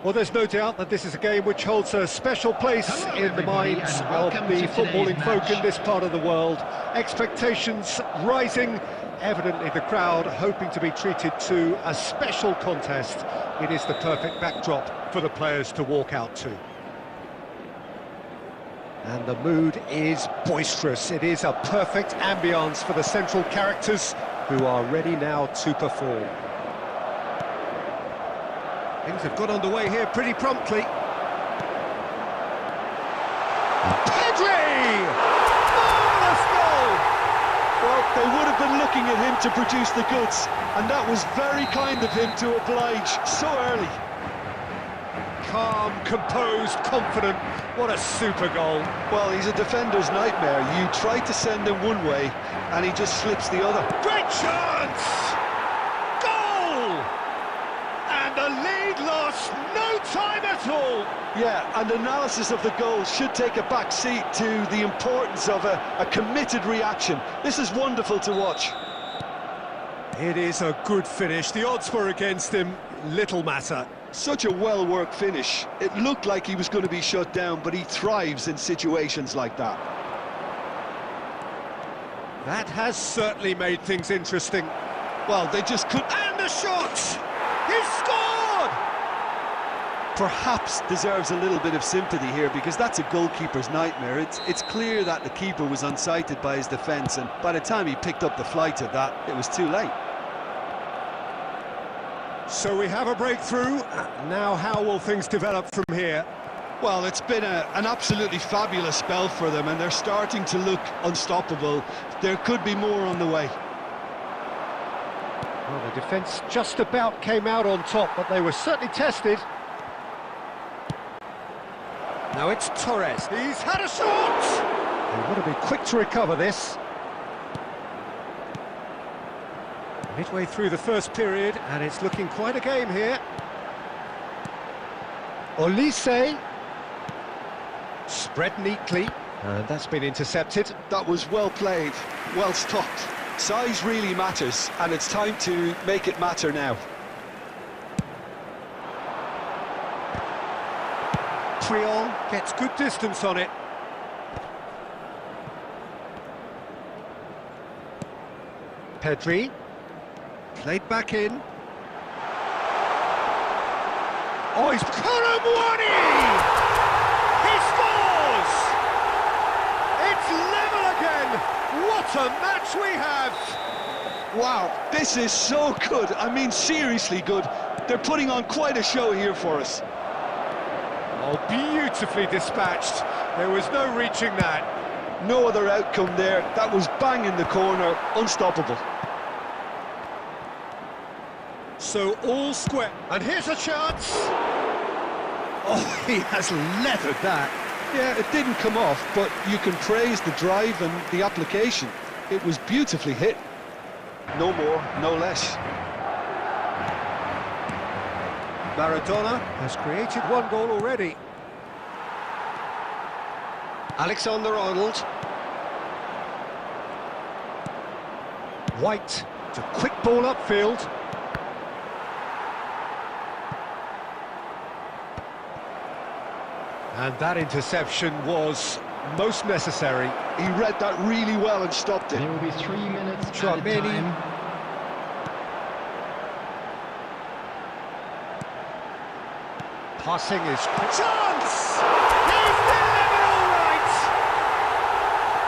Well, there's no doubt that this is a game which holds a special place in the minds of the footballing folk in this part of the world. Expectations rising, evidently the crowd hoping to be treated to a special contest. It is the perfect backdrop for the players to walk out to. And the mood is boisterous. It is a perfect ambience for the central characters who are ready now to perform. Things have got underway here pretty promptly. Pedri! Marvellous goal! Well, they would have been looking at him to produce the goods, and that was very kind of him to oblige so early. Calm, composed, confident. What a super goal. Well, he's a defender's nightmare. You try to send him one way, and he just slips the other. Great chance! Goal! And the lead lost no time at all. Yeah, and analysis of the goal should take a back seat to the importance of a committed reaction. This is wonderful to watch. It is a good finish. The odds were against him. Little matter. Such a well-worked finish. It looked like he was going to be shut down, but he thrives in situations like that. That has certainly made things interesting. Well, they just couldn't... And the shot! He scored! Perhaps deserves a little bit of sympathy here, because that's a goalkeeper's nightmare. It's clear that the keeper was unsighted by his defence, and by the time he picked up the flight of that, it was too late. So we have a breakthrough. Now how will things develop from here? Well, it's been an absolutely fabulous spell for them, and they're starting to look unstoppable. There could be more on the way. Well, the defence just about came out on top, but they were certainly tested. Now it's Torres. He's had a shot! They want to be quick to recover this. Midway through the first period, and it's looking quite a game here. Olise. Spread neatly, and that's been intercepted. That was well played, well stopped. Size really matters, and it's time to make it matter now. Triol gets good distance on it. Pedri. Played back in. Oh, he's Karamwani! He scores! It's level again! What a match we have! Wow, this is so good. I mean, seriously good. They're putting on quite a show here for us. Oh, beautifully dispatched. There was no reaching that. No other outcome there. That was bang in the corner, unstoppable. So all square, and here's a chance! Oh, he has leathered that. Yeah, it didn't come off, but you can praise the drive and the application. It was beautifully hit. No more, no less. Maradona has created one goal already. Alexander-Arnold. White, it's a quick ball upfield. And that interception was most necessary. He read that really well and stopped it. There will be 3 minutes at a time. Passing is... Chance! He's delivered all right!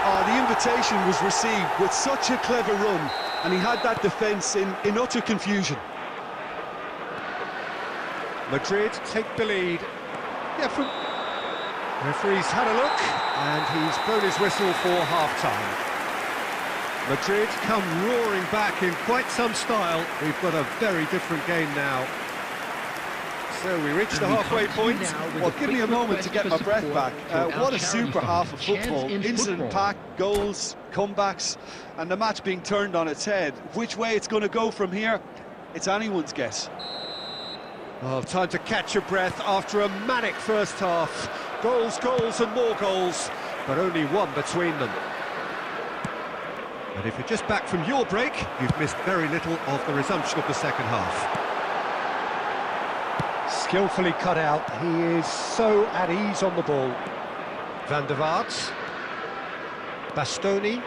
Oh, the invitation was received with such a clever run, and he had that defence in utter confusion. Madrid take the lead. Yeah, from... Referee's had a look, and he's blown his whistle for half-time. Madrid come roaring back in quite some style. We've got a very different game now. So we reach the halfway point. Well, give me a moment to get my breath back. What a super half of football. Incident-packed, goals, comebacks, and the match being turned on its head. Which way it's going to go from here, it's anyone's guess. Oh, time to catch your breath after a manic first half. Goals, goals and more goals, but only one between them. And if you're just back from your break, you've missed very little of the resumption of the second half. Skillfully cut out. He is so at ease on the ball. Van der Vaart. Bastoni.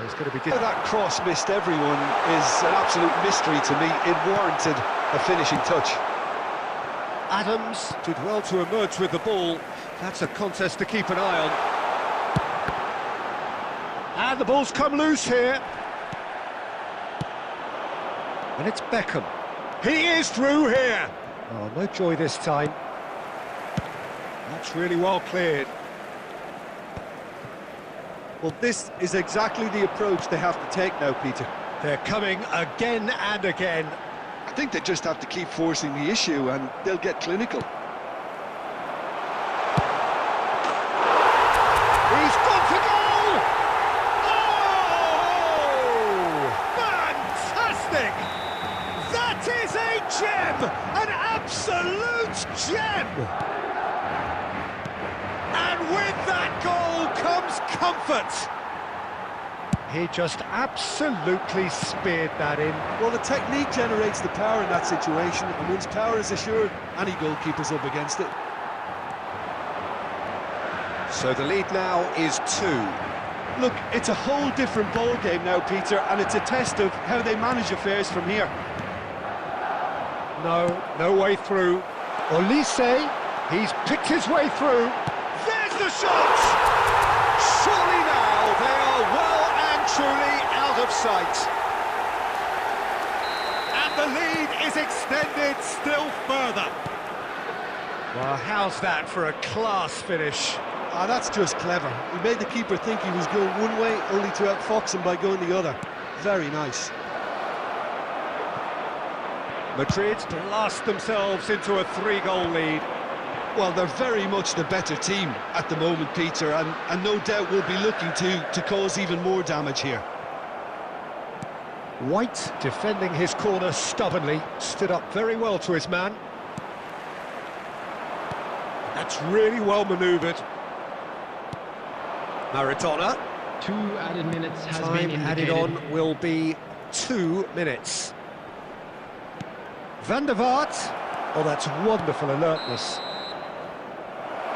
It's going to be How that cross missed everyone is an absolute mystery to me. It warranted a finishing touch. Adams did well to emerge with the ball. That's a contest to keep an eye on. And the ball's come loose here. And it's Beckham. He is through here. Oh, no joy this time. That's really well cleared. Well, this is exactly the approach they have to take now, Peter. They're coming again and again. I think they just have to keep forcing the issue and they'll get clinical. He's gone for goal! Oh! Fantastic! That is a gem! An absolute gem! And with that goal comes comfort. He just absolutely speared that in. Well, the technique generates the power in that situation, and once power is assured, any goalkeeper's up against it. So the lead now is 2. Look, it's a whole different ball game now, Peter, and it's a test of how they manage affairs from here. No way through. Olise, he's picked his way through. There's the shot! Surely now they are well and truly out of sight. And the lead is extended still further. Well, how's that for a class finish? Ah, that's just clever. He made the keeper think he was going one way, only to outfox him by going the other. Very nice. Madrid blast themselves into a 3-goal lead. Well, they're very much the better team at the moment, Peter, and no doubt will be looking to cause even more damage here. White, defending his corner stubbornly, stood up very well to his man. That's really well manoeuvred. Maradona. 2 added minutes has Time been added indicated. on will be 2 minutes. Van der Vaart. Oh, that's wonderful alertness.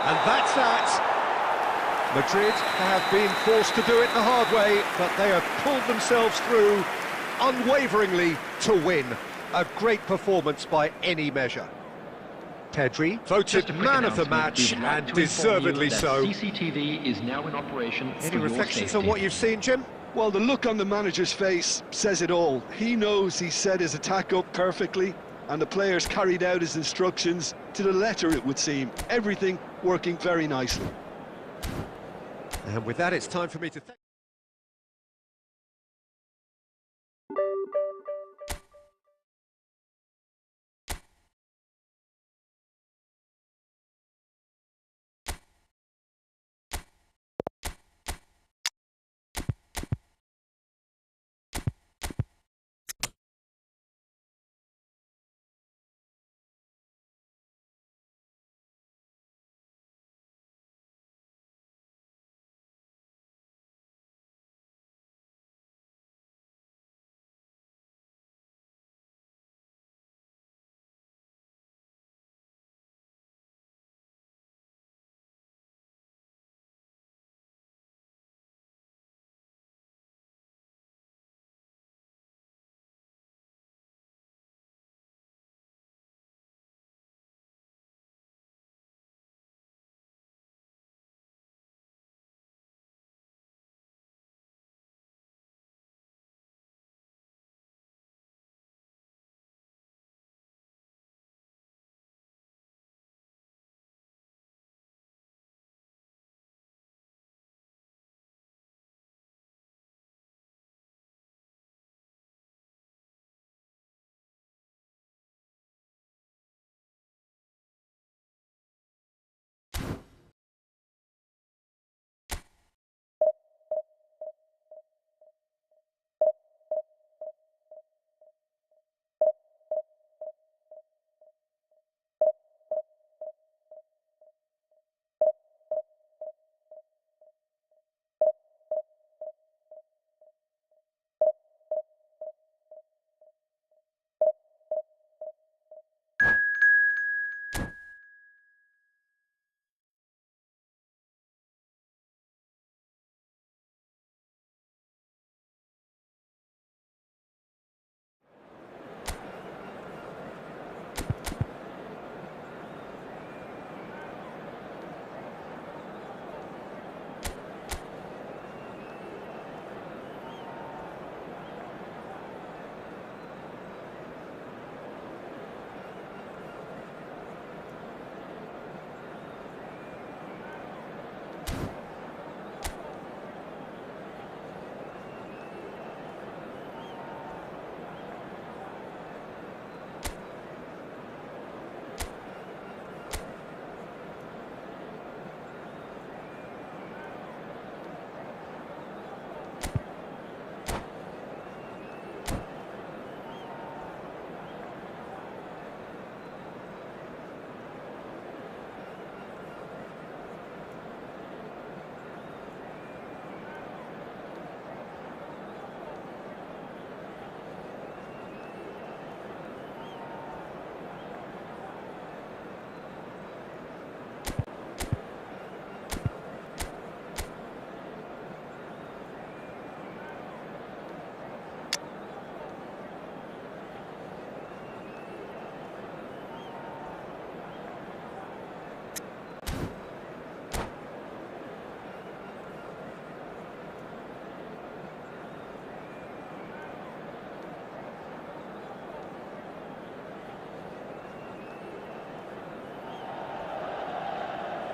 And that's that. Madrid have been forced to do it the hard way, but they have pulled themselves through unwaveringly to win. A great performance by any measure. Pedri voted man of the match, and deservedly so. CCTV is now in operation. Any reflections on what you've seen, Jim? Well, the look on the manager's face says it all. He knows he set his attack up perfectly, and the players carried out his instructions to the letter, it would seem. Everything working very nicely. And with that, it's time for me to thank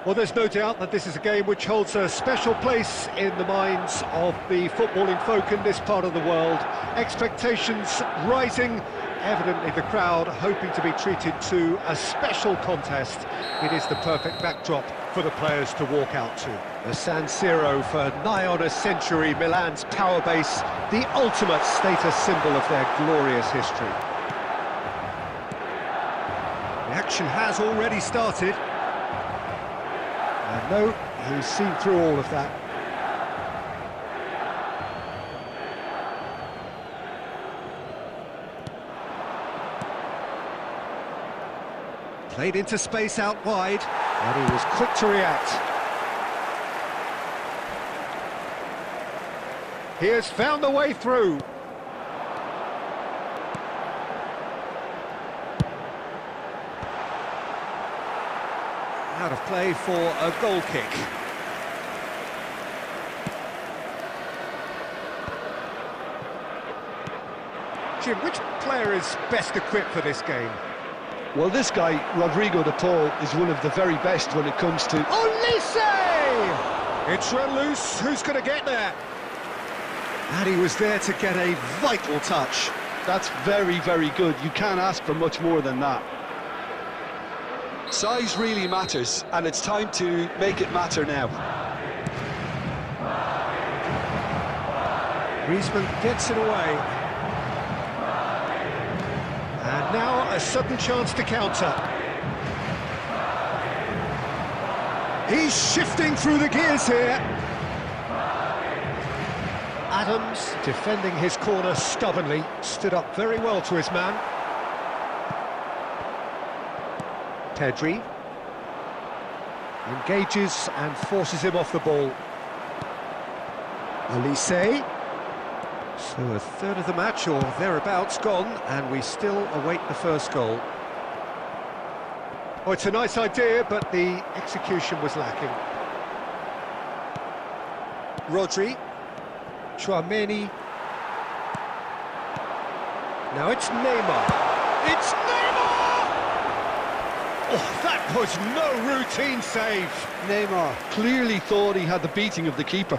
Well, there's no doubt that this is a game which holds a special place in the minds of the footballing folk in this part of the world. Expectations rising, evidently the crowd hoping to be treated to a special contest. It is the perfect backdrop for the players to walk out to. The San Siro for nigh on a century, Milan's power base, the ultimate status symbol of their glorious history. The action has already started. And no, he's seen through all of that. Played into space out wide, and he was quick to react. He has found the way through. Out of play for a goal kick. Jim, which player is best equipped for this game? Well, this guy, Rodrigo de Paul, is one of the very best when it comes to... Olise! It's run loose, who's going to get there? And he was there to get a vital touch. That's very, very good. You can't ask for much more than that. Size really matters, and it's time to make it matter now. Griezmann gets it away. And now a sudden chance to counter. He's shifting through the gears here. Adams, defending his corner stubbornly, stood up very well to his man. Pedri engages and forces him off the ball. Olise. So a third of the match or thereabouts gone, and we still await the first goal. Oh, it's a nice idea, but the execution was lacking. Rodri. Chouameni. Now it's Neymar. It's Neymar! Oh, that was no routine save. Neymar clearly thought he had the beating of the keeper.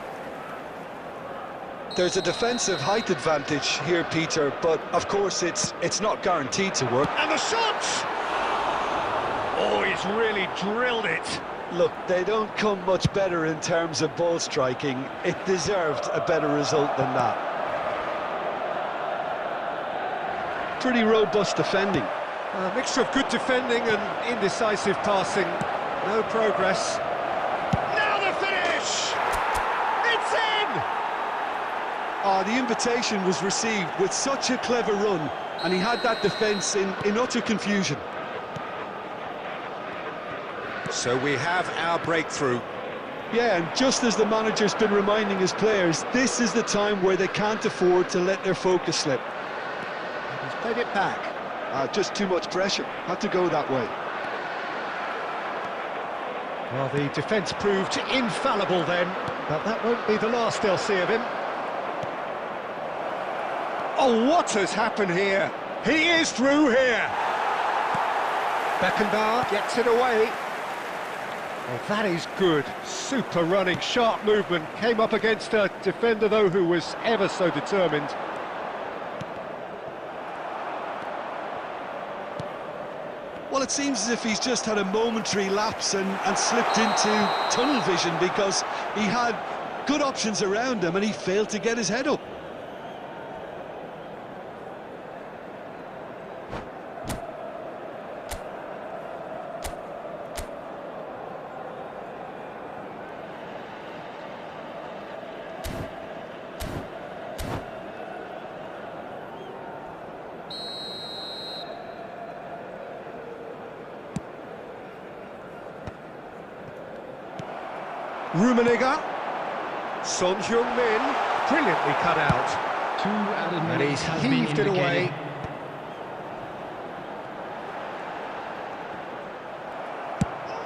There's a defensive height advantage here, Peter, but of course it's not guaranteed to work. And the shot! Oh, he's really drilled it. Look, they don't come much better in terms of ball striking. It deserved a better result than that. Pretty robust defending. A mixture of good defending and indecisive passing. No progress. Now the finish! It's in! Oh, the invitation was received with such a clever run, and he had that defence in utter confusion. So we have our breakthrough. Yeah, and just as the manager's been reminding his players, this is the time where they can't afford to let their focus slip. He's played it back. Just too much pressure. Had to go that way. Well, the defence proved infallible then, but that won't be the last they'll see of him. Oh, what has happened here? He is through here! Beckenbauer gets it away. Well, that is good. Super running, sharp movement. Came up against a defender, though, who was ever so determined. Well, it seems as if he's just had a momentary lapse and slipped into tunnel vision, because he had good options around him and he failed to get his head up. Rummenigge, Son Heung-min, brilliantly cut out. 2 added And minutes he's has been heaved it away. indicated.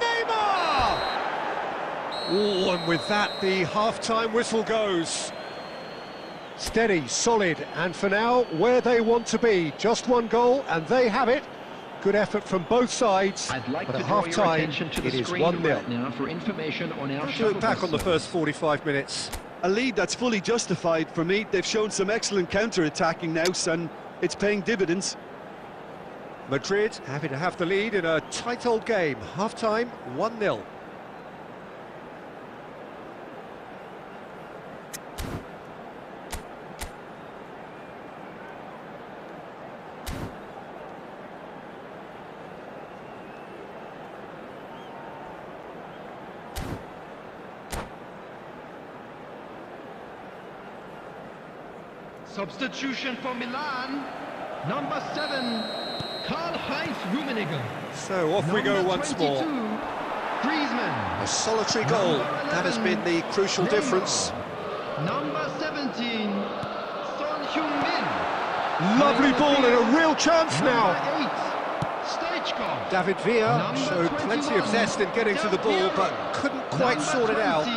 Neymar! Oh, and with that, the half-time whistle goes. Steady, solid, and for now, where they want to be. Just one goal, and they have it. Good effort from both sides, I'd like but to at draw your half-time, attention to it the is screen 1-0. right now for information on our How do you shuttle look back on the bus first service. 45 minutes? A lead that's fully justified for me. They've shown some excellent counter-attacking now, and it's paying dividends. Madrid happy to have the lead in a tight old game. Half-time, 1-0. Substitution for Milan, number 7, Karl-Heinz Rummenigge. So off we go Number once 22, more. Griezmann. A solitary goal, Number that has been 11, the crucial Neymar. difference. Number 17, Son Heung-min. Lovely ball and a real chance now. Number 8, Stoichkov. David Villa Number showed plenty of 21, zest in getting to the ball, but couldn't quite Number sort it out. 20,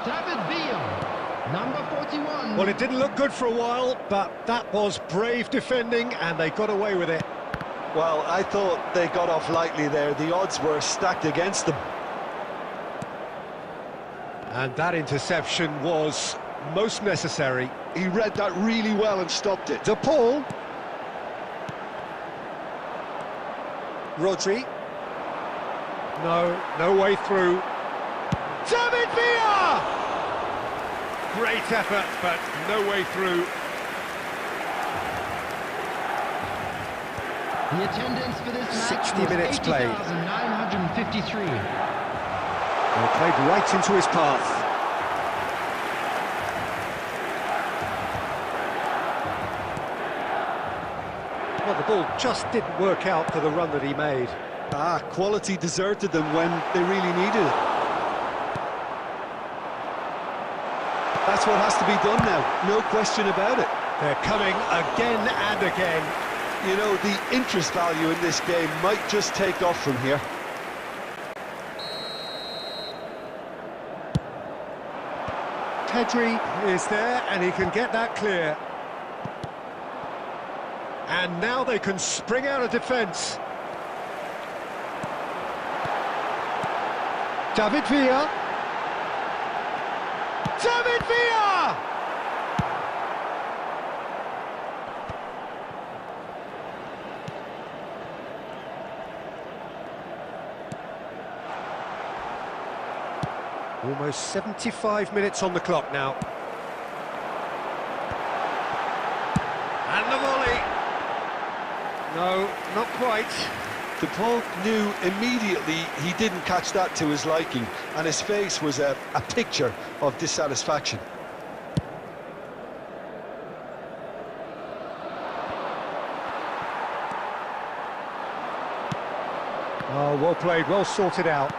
David Villa. Number 41. Well, it didn't look good for a while, but that was brave defending, and they got away with it. Well, I thought they got off lightly there. The odds were stacked against them. And that interception was most necessary. He read that really well and stopped it. De Paul. Rodri. No way through. David Villa! Great effort, but no way through. The attendance for this match 60 was minutes played. 80,953. Well, played right into his path. Well, the ball just didn't work out for the run that he made. Quality deserted them when they really needed it. That's what has to be done now, no question about it. They're coming again and again. You know, the interest value in this game might just take off from here. Pedri is there, and he can get that clear. And now they can spring out of defence. David Villa. David Villa! Almost 75 minutes on the clock now. And the volley. No, not quite. De Paul knew immediately he didn't catch that to his liking, and his face was a picture of dissatisfaction. Oh, well played, well sorted out.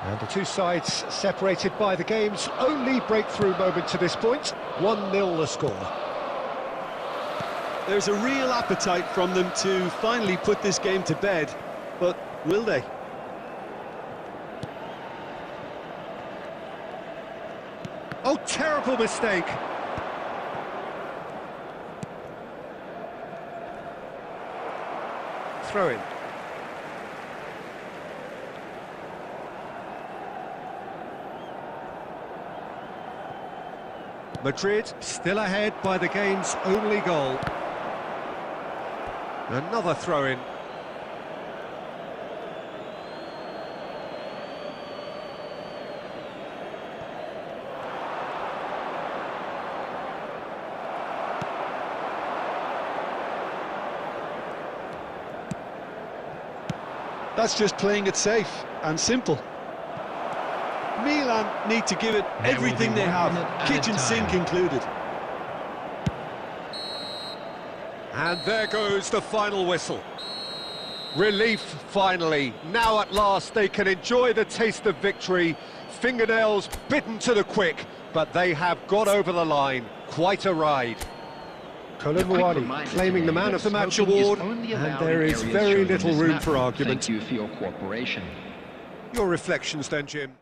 And the two sides separated by the game's only breakthrough moment to this point. 1-0 the score. There's a real appetite from them to finally put this game to bed, but will they? Oh, terrible mistake. Throw in. Madrid still ahead by the game's only goal. Another throw-in. That's just playing it safe and simple. Milan need to give it everything they have, kitchen sink included. And there goes the final whistle. Relief, finally. Now at last they can enjoy the taste of victory. Fingernails bitten to the quick, but they have got over the line. Quite a ride. Koulibaly claiming the Man of the Match award, and there is very little room for argument. Thank you for your cooperation. Your reflections then, Jim?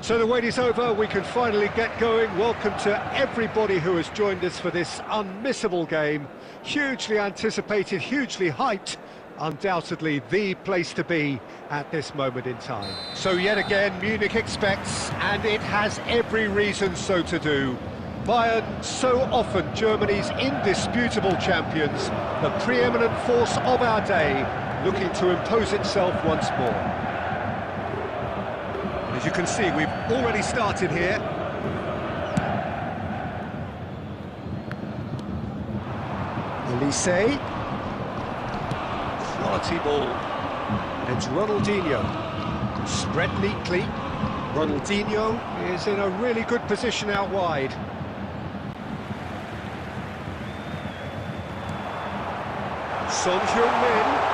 So the wait is over, we can finally get going. Welcome to everybody who has joined us for this unmissable game. Hugely anticipated, hugely hyped. Undoubtedly the place to be at this moment in time. So yet again, Munich expects, and it has every reason so to do. Bayern, so often Germany's indisputable champions, the preeminent force of our day, looking to impose itself once more. As you can see, we've already started here. Elise. Quality ball. It's Ronaldinho. Spread neatly. Ronaldinho is in a really good position out wide. Son Heung-min.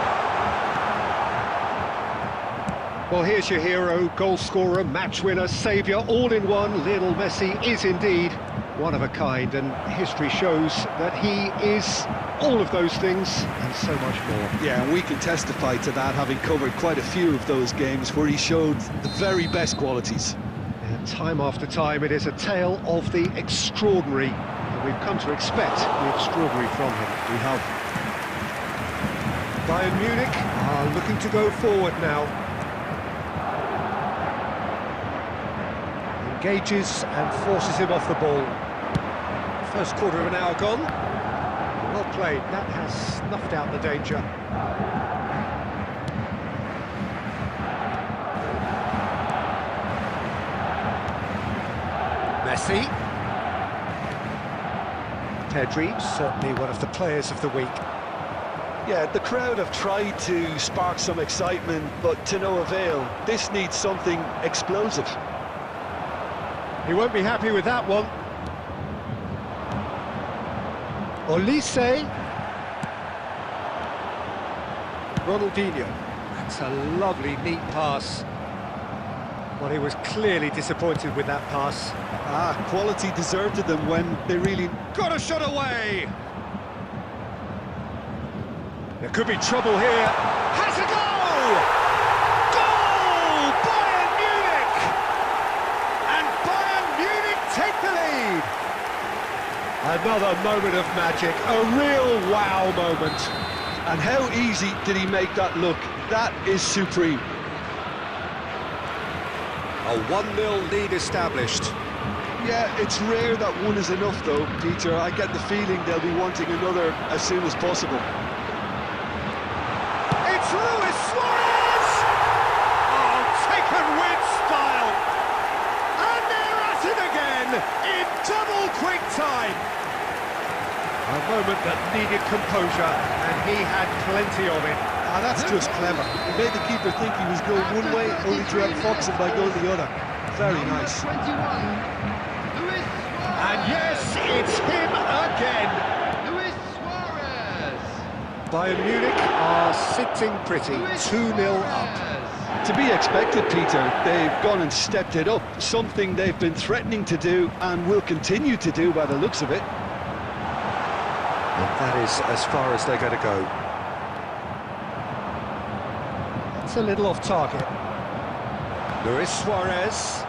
Well, here's your hero, goal scorer, match winner, saviour, all in one. Lionel Messi is indeed one of a kind, and history shows that he is all of those things and so much more. Yeah, and we can testify to that, having covered quite a few of those games where he showed the very best qualities. And time after time, it is a tale of the extraordinary, and we've come to expect the extraordinary from him. We have. Bayern Munich are looking to go forward now. Engages and forces him off the ball. First quarter of an hour gone. Well played, that has snuffed out the danger. Messi. Pedri, certainly one of the players of the week. Yeah, the crowd have tried to spark some excitement, but to no avail. This needs something explosive. He won't be happy with that one. Olise. Ronaldinho. That's a lovely, neat pass. Well, he was clearly disappointed with that pass. Quality deserted them when they really... Got a shot away! There could be trouble here. Has a goal! Goal! Bayern Munich! And Bayern Munich take the lead! Another moment of magic, a real wow moment. And how easy did he make that look? That is supreme. A 1-0 lead established. Yeah, it's rare that one is enough though, Peter. I get the feeling they'll be wanting another as soon as possible. It's Luis Suarez! Oh, taken with style! And they're at it again in double quick time. A moment that needed composure, and he had plenty of it. That's just clever. He made the keeper think he was going one way, only to outfox him by going the other. Very nice. 21, Luis Suarez. And yes, it's him again. Luis Suarez. Bayern Munich are sitting pretty, 2-0 up. To be expected, Peter. They've gone and stepped it up, something they've been threatening to do and will continue to do by the looks of it. And that is as far as they're going to go. It's a little off target. Luis Suarez.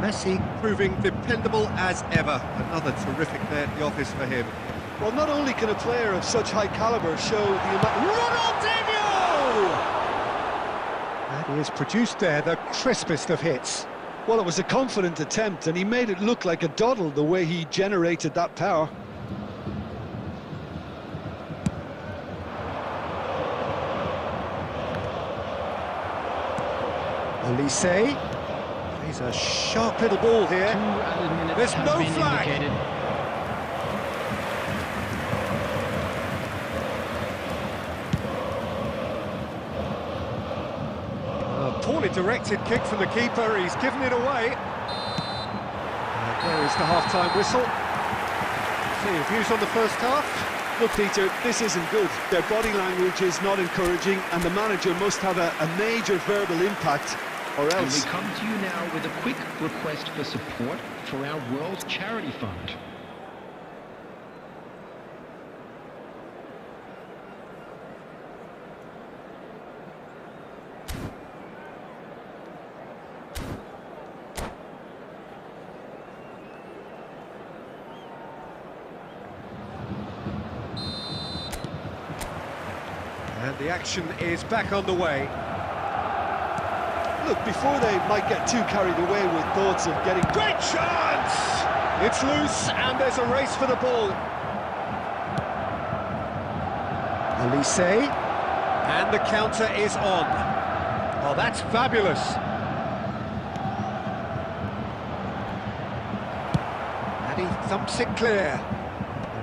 Messi proving dependable as ever. Another terrific day at the office for him. Well, not only can a player of such high caliber show the amount... Ronaldinho! And he has produced there the crispest of hits. Well, it was a confident attempt, and he made it look like a doddle the way he generated that power. Olise. He's a sharp little ball here. There's no flag. A poorly directed kick from the keeper. He's given it away. And there is the half-time whistle. See your views on the first half. Look, Peter, this isn't good. Their body language is not encouraging, and the manager must have a major verbal impact, or And else... we come to you now with a quick request for support for our World Charity Fund. The action is back on the way. Look, before they might get too carried away with thoughts of getting... Great chance! It's loose, and there's a race for the ball. Elise, and the counter is on. Oh, that's fabulous. And he thumps it clear.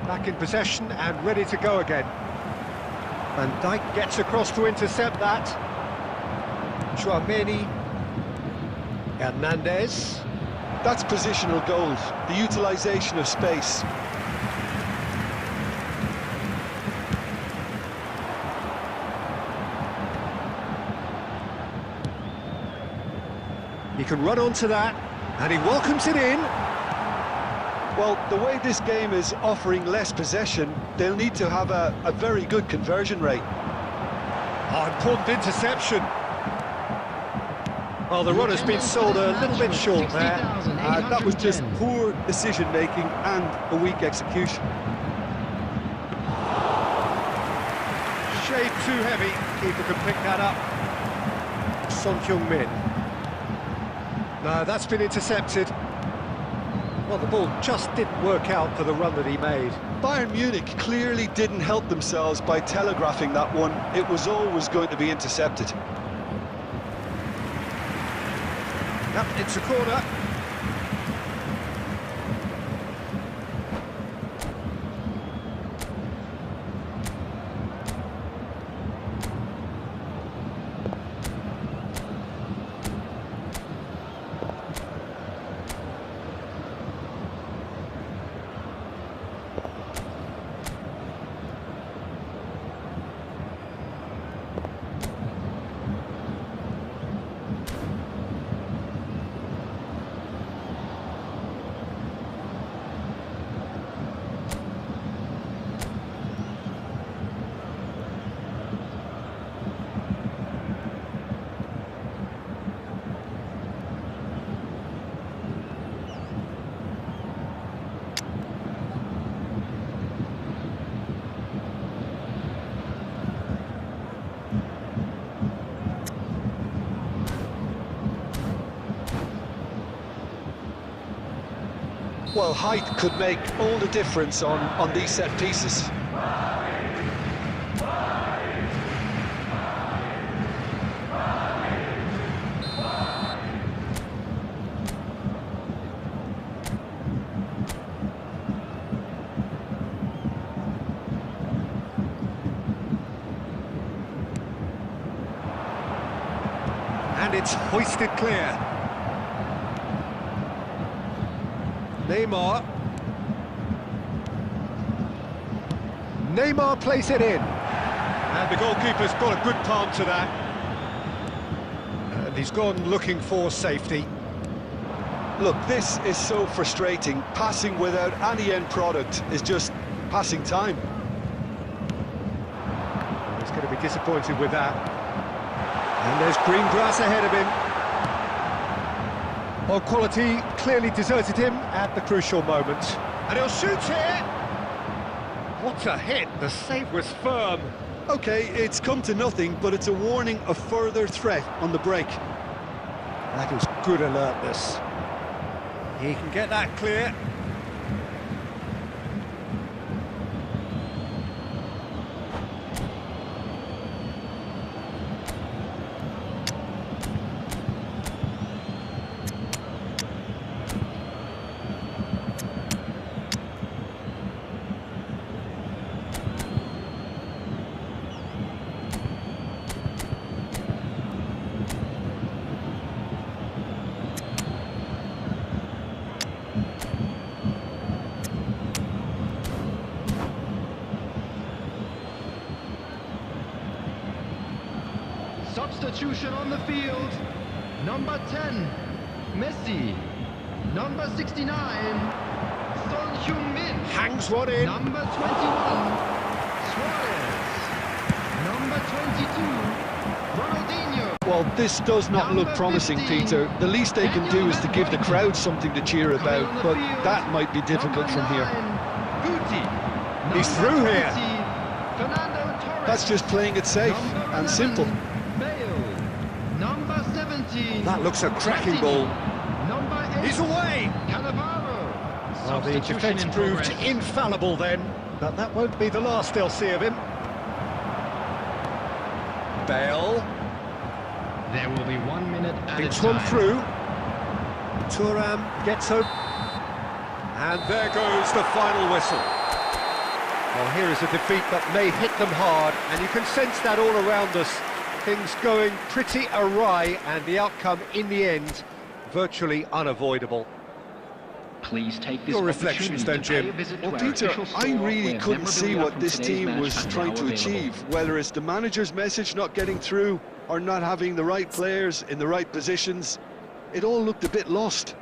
Back in possession and ready to go again. Van Dijk gets across to intercept that. Chouameni. Hernandez. That's positional gold, the utilisation of space. He can run onto that, and he welcomes it in. Well, the way this game is offering less possession, they'll need to have a very good conversion rate. Oh, important interception. Oh, the run has been sold a little bit short there. That was just poor decision-making and a weak execution. Shade too heavy. Keeper can pick that up. Son Heung-min. No, that's been intercepted. Well, the ball just didn't work out for the run that he made. Bayern Munich clearly didn't help themselves by telegraphing that one. It was always going to be intercepted. Yep, it's a corner. Well, height could make all the difference on these set pieces. And it's hoisted clear. Neymar plays it in. And the goalkeeper's got a good palm to that. And he's gone looking for safety. Look, this is so frustrating. Passing without any end product is just passing time. He's going to be disappointed with that. And there's green grass ahead of him. Well, quality clearly deserted him at the crucial moment. And he'll shoot here! What a hit! The save was firm. OK, it's come to nothing, but it's a warning of further threat on the break. That is good alertness. He can get that clear. Substitution on the field. Number 10, Messi. Number 69, Son Heung-min. Hangs one in. Number 21, Suarez. Number 22, Ronaldinho. Well, this does not look promising, Peter. The least they can do is to give the crowd something to cheer about, but that might be difficult from here. Guti. He's through here. Fernando Torres. That's just playing it safe and simple. Number 17. That looks a cracking ball. Number 8. He's away! Well, the defence proved infallible then, but that won't be the last they'll see of him. Bale. There will be 1 minute at a It's time. one through. Thuram gets hope. And there goes the final whistle. Well, here is a defeat that may hit them hard, and you can sense that all around us. Things going pretty awry, and the outcome in the end virtually unavoidable. Please take this Your reflections then, Jim. Well, Peter, I really couldn't see what this team was trying to achieve, whether it's the manager's message not getting through or not having the right players in the right positions. It all looked a bit lost.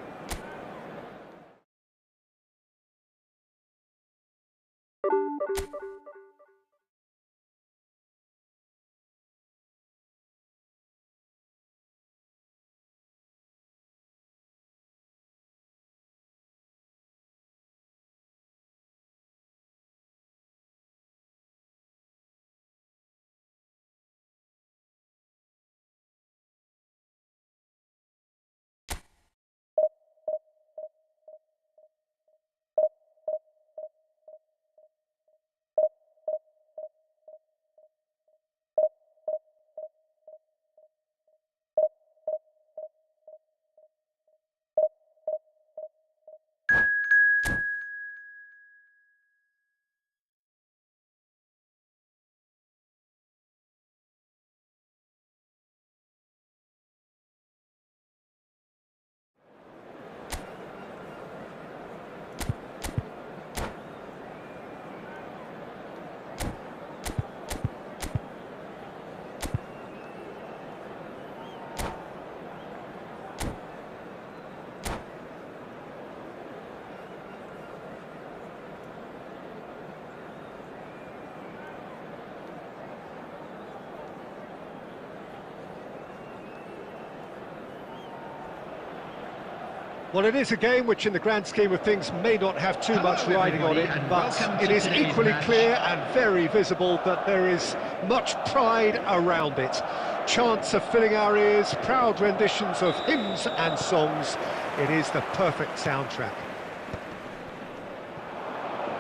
Well, it is a game which, in the grand scheme of things, may not have too much riding on it, but it is equally clear and very visible that there is much pride around it. Chants are filling our ears, proud renditions of hymns and songs. It is the perfect soundtrack.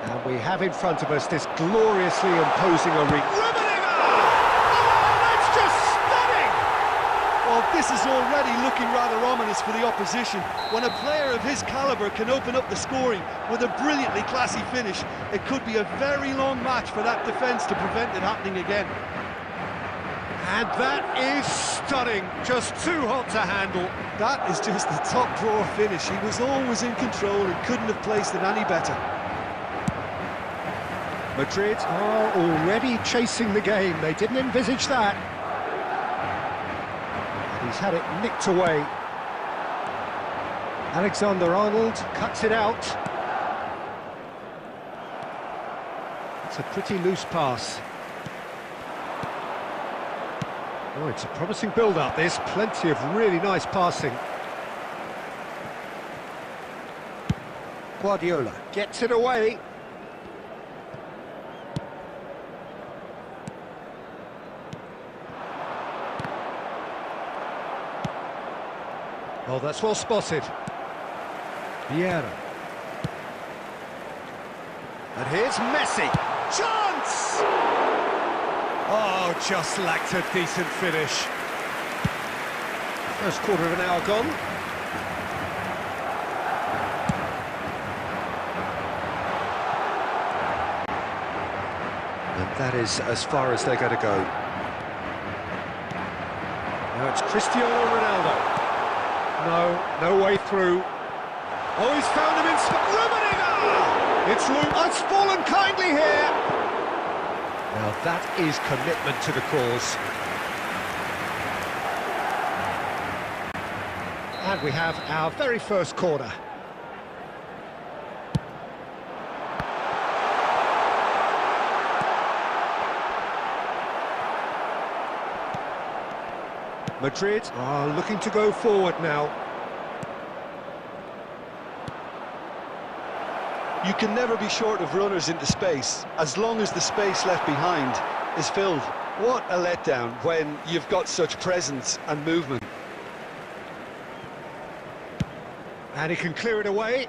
And we have in front of us this gloriously imposing arena. Well, this is already looking rather ominous for the opposition. When a player of his calibre can open up the scoring with a brilliantly classy finish, it could be a very long match for that defence to prevent it happening again. And that is stunning, just too hot to handle. That is just the top drawer finish. He was always in control and couldn't have placed it any better. Madrid are already chasing the game. They didn't envisage that. He's had it nicked away. Alexander-Arnold cuts it out. It's a pretty loose pass. Oh, it's a promising build-up. There's plenty of really nice passing. Guardiola gets it away. Oh, that's well spotted. Vieira. And here's Messi. Chance! Oh, just lacked a decent finish. First quarter of an hour gone. And that is as far as they're going to go. Now it's Cristiano Ronaldo. No way through. Oh, he's found him in Rummenigge! It's fallen kindly here. Now that is commitment to the cause. And we have our very first corner. Madrid are looking to go forward now. You can never be short of runners into space, as long as the space left behind is filled. What a letdown when you've got such presence and movement. And he can clear it away.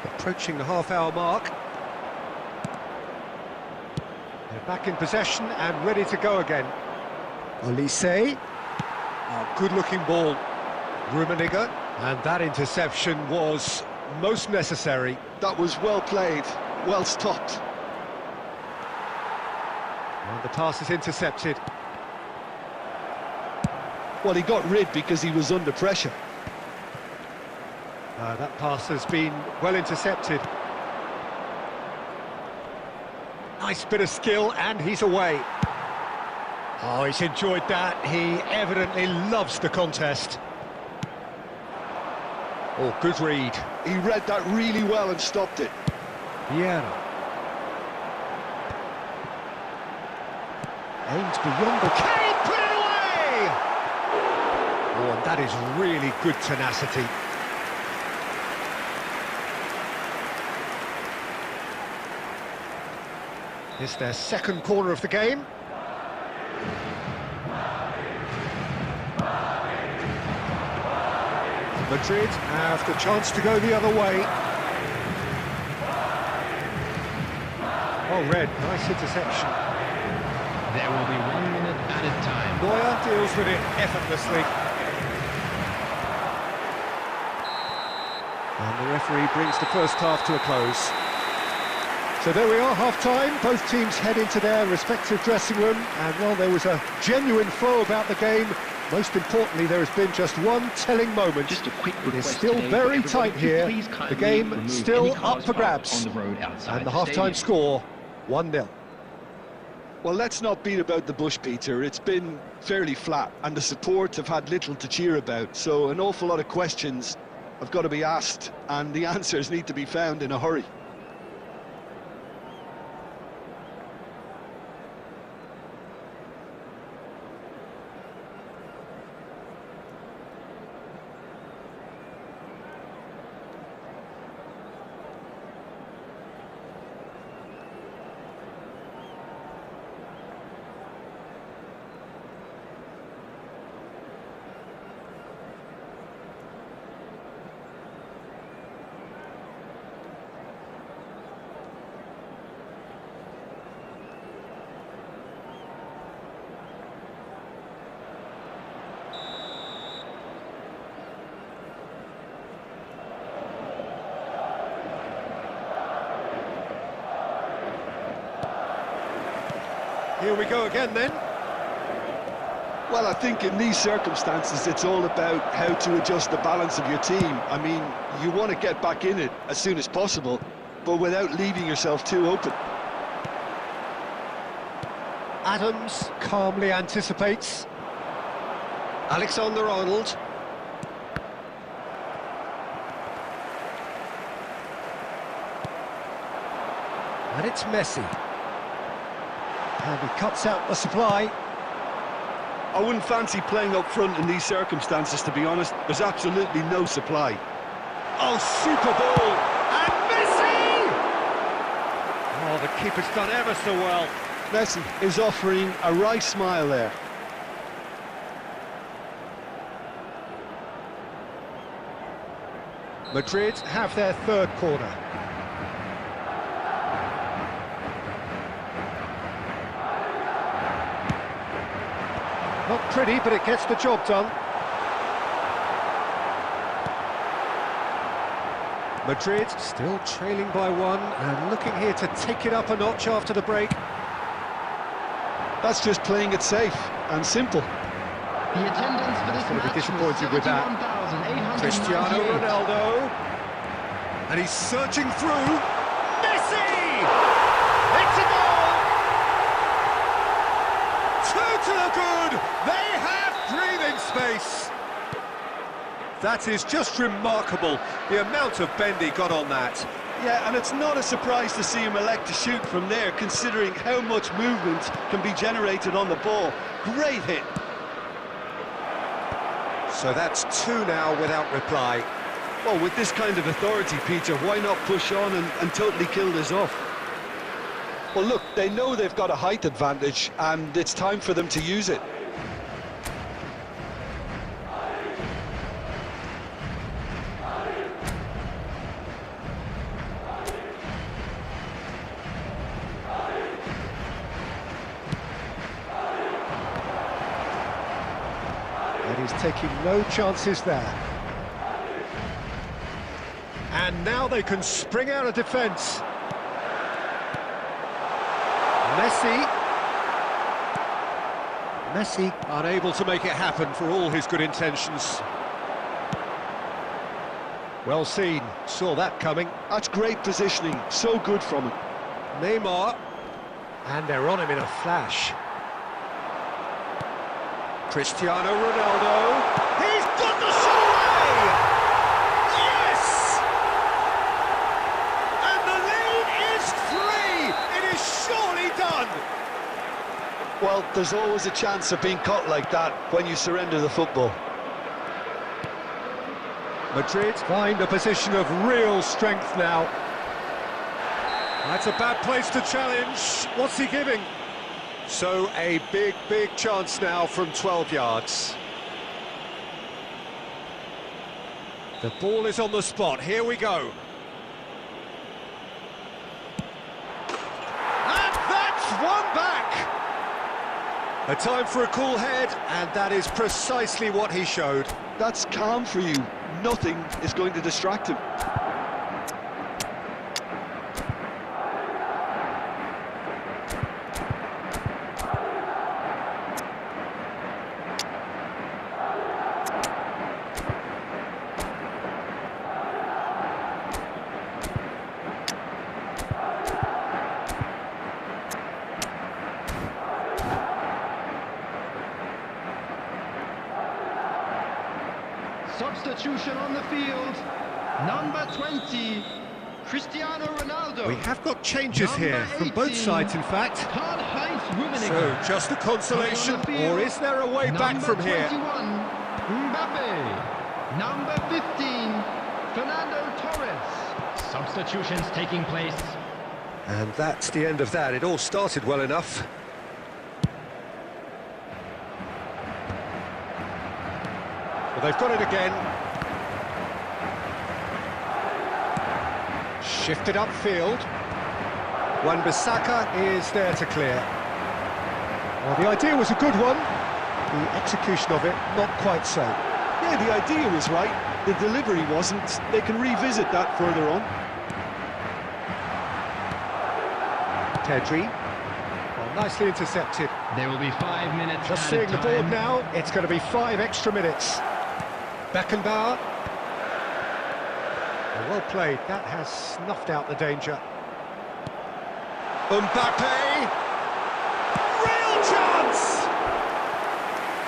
Approaching the half-hour mark. They're back in possession and ready to go again. Olise. Oh, good-looking ball. Rummenigge. And that interception was most necessary. That was well played, well stopped. And the pass is intercepted. Well, he got rid because he was under pressure. That pass has been well intercepted. Nice bit of skill, and he's away. Oh, he's enjoyed that. He evidently loves the contest. Oh, good read. He read that really well and stopped it. Vieira. Aims beyond the... Kane, put it away! Oh, and that is really good tenacity. It's their second corner of the game. Madrid have the chance to go the other way. Oh, Red, nice interception. There will be 1 minute added time. Neuer deals with it effortlessly. And the referee brings the first half to a close. So there we are, half-time. Both teams head into their respective dressing room. And while there was a genuine flow about the game, most importantly, there has been just one telling moment. Just a quick request. It's still very tight here. The game still up for grabs. And the half-time score, 1-0. Well, let's not beat about the bush, Peter. It's been fairly flat, and the support have had little to cheer about. So an awful lot of questions have got to be asked, and the answers need to be found in a hurry. Here we go again then. Well, I think in these circumstances it's all about how to adjust the balance of your team. I mean, you want to get back in it as soon as possible, but without leaving yourself too open. Adams calmly anticipates. Alexander-Arnold. And it's Messi. And he cuts out the supply. I wouldn't fancy playing up front in these circumstances, to be honest. There's absolutely no supply. Oh, super ball! And Messi! Oh, the keeper's done ever so well. Messi is offering a wry smile there. Madrid have their third corner. Not pretty, but it gets the job done. Madrid still trailing by one and looking here to take it up a notch after the break. That's just playing it safe and simple. The attendance for this Going to be match disappointed with that. Cristiano Ronaldo. And he's surging through. Messi! It's a goal! Two to the good! They have breathing space! That is just remarkable, the amount of bend he got on that. Yeah, and it's not a surprise to see him elect to shoot from there, considering how much movement can be generated on the ball. Great hit. So that's two now without reply. Well, with this kind of authority, Peter, why not push on and totally kill this off? Well, look, they know they've got a height advantage, and it's time for them to use it. And he's taking no chances there. And now they can spring out of defence. Messi unable to make it happen for all his good intentions. Well seen, saw that coming. That's great positioning, so good from him. Neymar, and they're on him in a flash. Cristiano Ronaldo, he's got the shot away! Yes! And the lead is 3! It is surely done! Well, there's always a chance of being caught like that when you surrender the football. Madrid find a position of real strength now. That's a bad place to challenge. What's he giving? So a big chance now from 12 yards. The ball is on the spot. Here we go. And that's one back. A time for a cool head, and that is precisely what he showed. That's calm for you. Nothing is going to distract him. Substitution on the field, number 20, Cristiano Ronaldo. We have got changes here from both sides, in fact. So, just a consolation, or is there a way back from here? Mbappe. Number 15, Fernando Torres. Substitutions taking place. And that's the end of that. It all started well enough. Well, they've got it again. Shifted upfield. Wan-Bissaka is there to clear. Well, the idea was a good one. The execution of it, not quite so. Yeah, the idea was right. The delivery wasn't. They can revisit that further on. Pedri. Well, nicely intercepted. There will be 5 minutes. Just seeing the board now, it's going to be 5 extra minutes. Beckenbauer. Well played, that has snuffed out the danger. Mbappe! Real chance!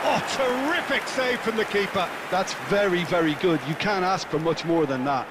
Oh, terrific save from the keeper. That's very good. You can't ask for much more than that.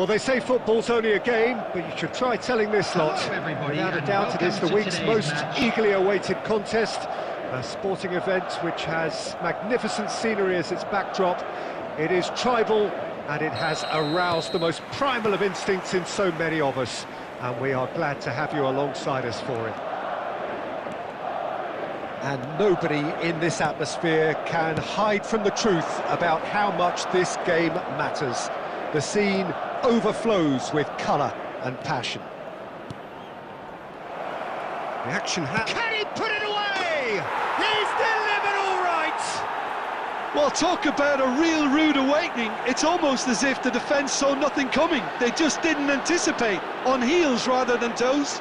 Well, they say football's only a game, but you should try telling this lot. Without a doubt, it is the week's most eagerly awaited contest. A sporting event which has magnificent scenery as its backdrop. It is tribal, and it has aroused the most primal of instincts in so many of us. And we are glad to have you alongside us for it. And nobody in this atmosphere can hide from the truth about how much this game matters. The scene overflows with colour and passion. The action happens. Can he put it away? He's delivered all right! Well, talk about a real rude awakening. It's almost as if the defence saw nothing coming. They just didn't anticipate, on heels rather than toes.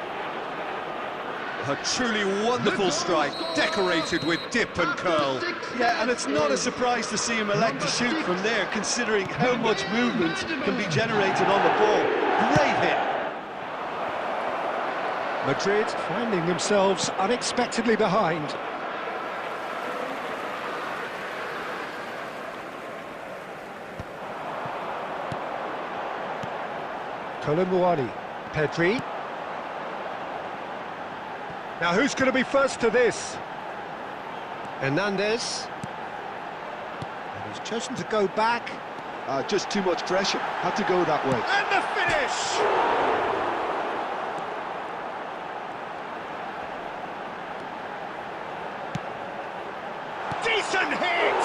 A truly wonderful strike, decorated with dip and curl. Yeah, and it's not a surprise to see him elect to shoot from there, considering how much movement can be generated on the ball. Great hit. Madrid finding themselves unexpectedly behind. Colomboani, Pedri. Now who's going to be first to this? Hernandez. And he's chosen to go back. Just too much pressure. Had to go that way. And the finish! Decent hit!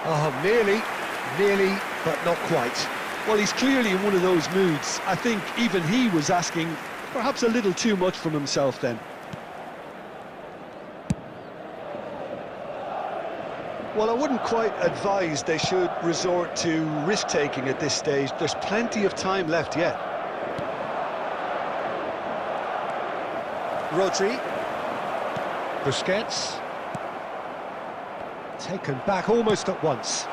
Oh, nearly, but not quite. Well, he's clearly in one of those moods. I think even he was asking perhaps a little too much from himself then. Well, I wouldn't quite advise they should resort to risk-taking at this stage. There's plenty of time left yet. Rodri. Busquets. Taken back almost at once.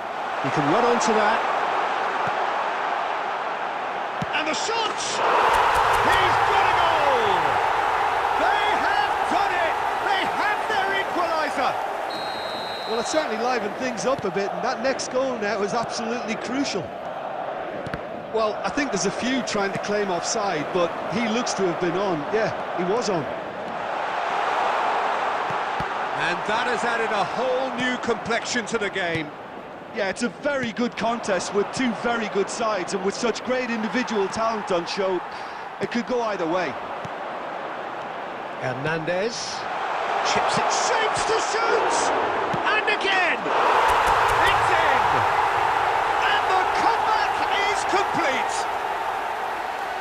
He can run onto that. And the shot! He's got a goal! They have done it! They have their equaliser! Well, it certainly livened things up a bit, and that next goal now is absolutely crucial. Well, I think there's a few trying to claim offside, but he looks to have been on. Yeah, he was on. And that has added a whole new complexion to the game. Yeah, it's a very good contest with two very good sides, and with such great individual talent on show, it could go either way. Hernandez chips it, shapes to shoot, and again, it's in, and the comeback is complete.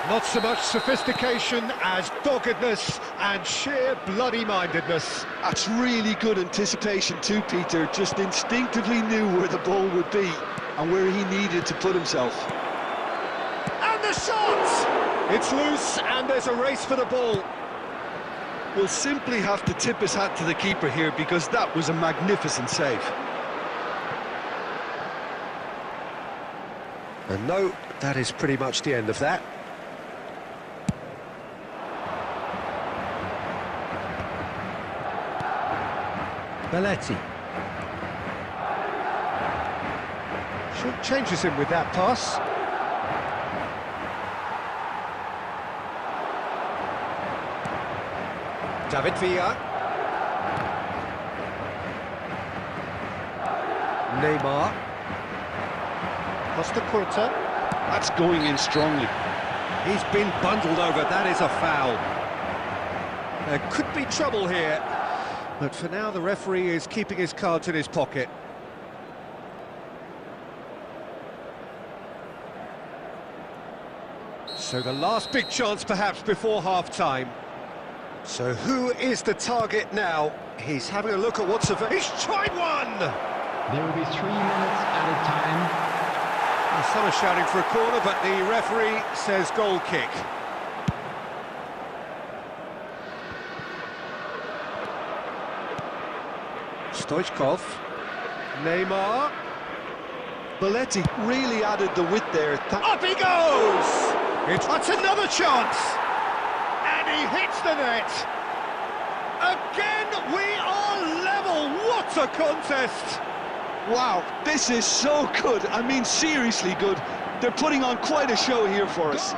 Not so much sophistication as doggedness and sheer bloody-mindedness. That's really good anticipation too, Peter. Just instinctively knew where the ball would be and where he needed to put himself. And the shot! It's loose and there's a race for the ball. We'll simply have to tip his hat to the keeper here, because that was a magnificent save. And no, that is pretty much the end of that. Belletti. Short changes him with that pass. David Villa. Neymar. Costa Curta. That's going in strongly. He's been bundled over, that is a foul. There could be trouble here, but for now the referee is keeping his cards in his pocket. So the last big chance perhaps before half-time. So who is the target now? He's having a look at what's available. He's tried one! There will be 3 minutes added time. Well, some are shouting for a corner, but the referee says goal kick. Stoichkov. Neymar. Belletti really added the width there. Up he goes! That's another chance! And he hits the net! Again, we are level! What a contest! Wow, this is so good. I mean, seriously good. They're putting on quite a show here for us.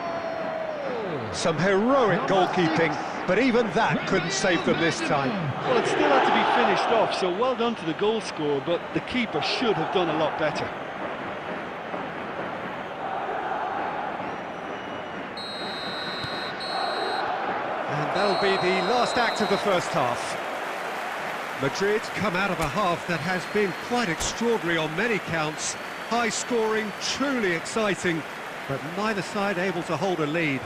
Some heroic goalkeeping, but even that couldn't save them this time. Well, it still had to be finished off, so well done to the goal scorer, but the keeper should have done a lot better. And that'll be the last act of the first half. Madrid come out of a half that has been quite extraordinary on many counts. High scoring, truly exciting, but neither side able to hold a lead.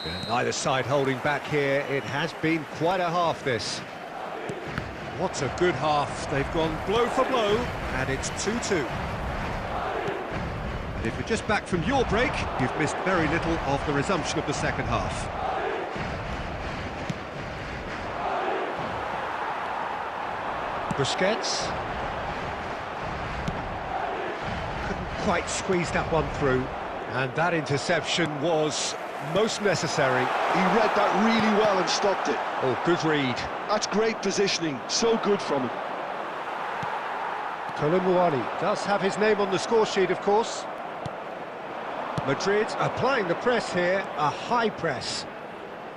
And neither side holding back here. It has been quite a half, this. What a good half. They've gone blow for blow, and it's 2-2. And if you're just back from your break, you've missed very little of the resumption of the second half. Busquets. Couldn't quite squeeze that one through. And that interception was most necessary. He read that really well and stopped it. Oh, good read. That's great positioning, so good from him. Colomboani does have his name on the score sheet, of course. Madrid applying the press here, a high press.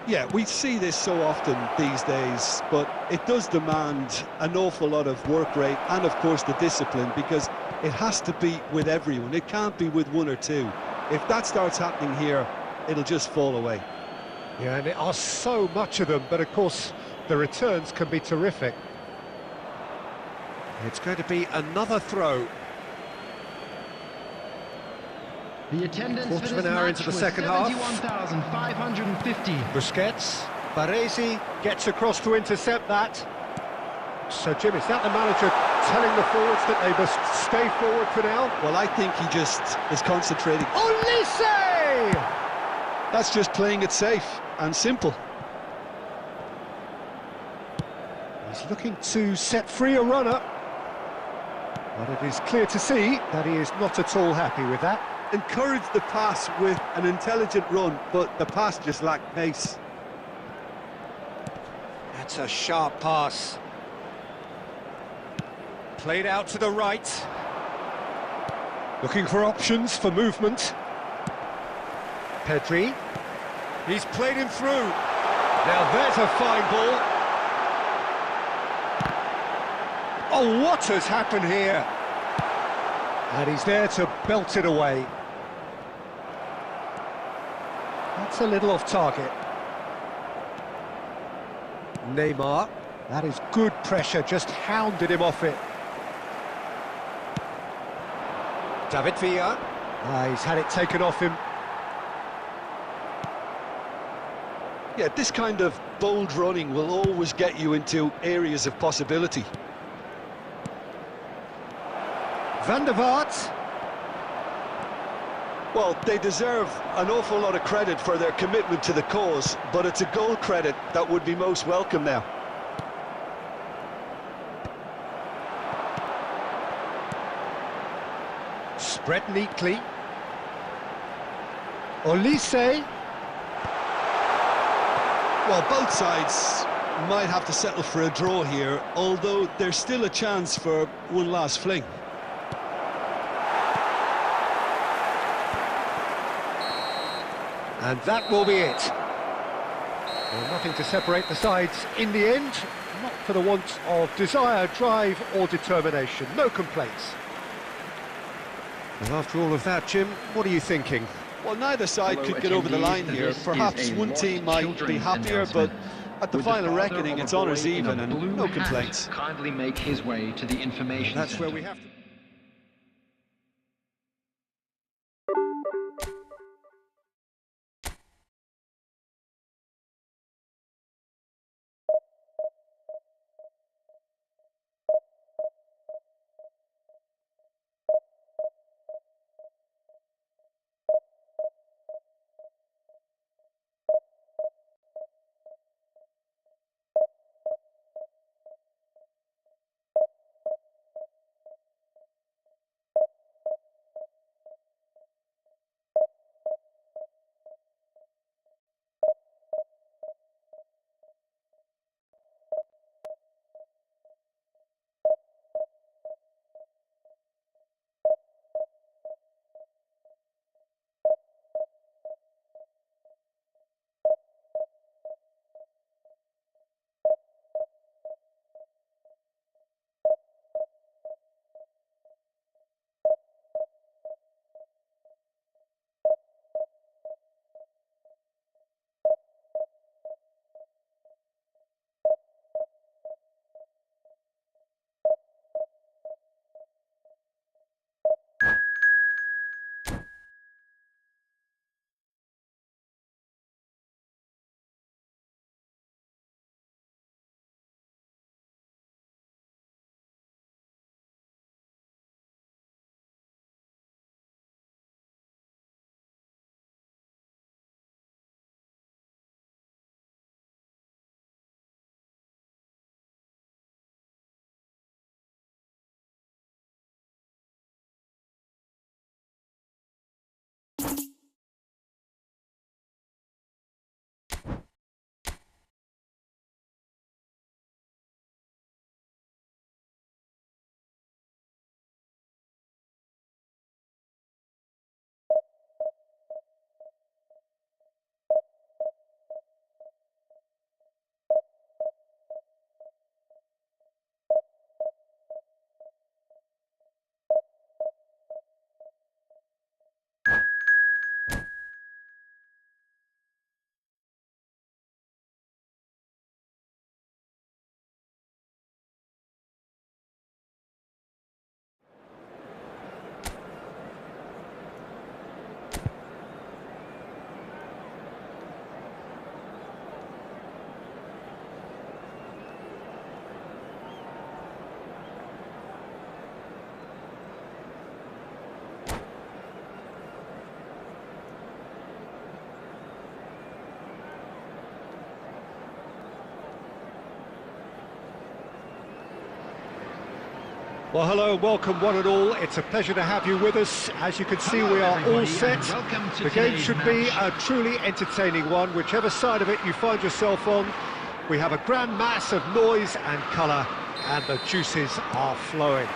Yeah, we see this so often these days, but it does demand an awful lot of work rate and, of course, the discipline, because it has to be with everyone. It can't be with one or two. If that starts happening here, it'll just fall away. Yeah, and there are so much of them, but of course the returns can be terrific. It's going to be another throw. The attendance Quarter for of this an hour match into the was second half. 71,550. Busquets, Baresi gets across to intercept that. So Jim, is that the manager telling the forwards that they must stay forward for now? Well, I think he just is concentrating. Olise! That's just playing it safe and simple. He's looking to set free a runner. But it is clear to see that he is not at all happy with that. Encouraged the pass with an intelligent run, but the pass just lacked pace. That's a sharp pass. Played out to the right. Looking for options for movement. Pedri. He's played him through. Now there's a fine ball. Oh, what has happened here? And he's there to belt it away. That's a little off target. Neymar. That is good pressure, just hounded him off it. David Villa. He's had it taken off him. Yeah, this kind of bold running will always get you into areas of possibility. Van der Vaart. Well, they deserve an awful lot of credit for their commitment to the cause, but it's a goal credit that would be most welcome now. Spread neatly. Olise. Well, both sides might have to settle for a draw here, although there's still a chance for one last fling. And that will be it. Well, nothing to separate the sides in the end, not for the want of desire, drive or determination. No complaints. And after all of that, Jim, what are you thinking? Well, neither side could get over the line here. Perhaps one team might be happier, but at the final reckoning, it's honours even and no complaints. Kindly make his way to the information That's centre. where we have to... Well, hello and welcome one and all. It's a pleasure to have you with us. As you can see, we are all set. The game should be a truly entertaining one, whichever side of it you find yourself on. We have a grand mass of noise and colour, and the juices are flowing.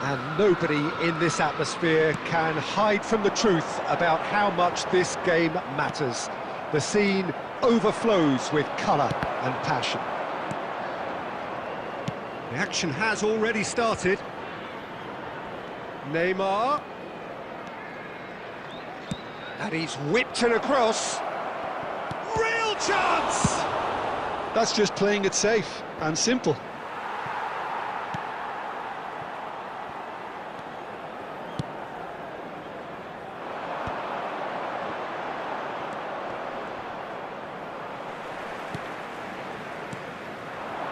And nobody in this atmosphere can hide from the truth about how much this game matters. The scene overflows with colour and passion. The action has already started. Neymar. And he's whipped it across. Real chance! That's just playing it safe and simple.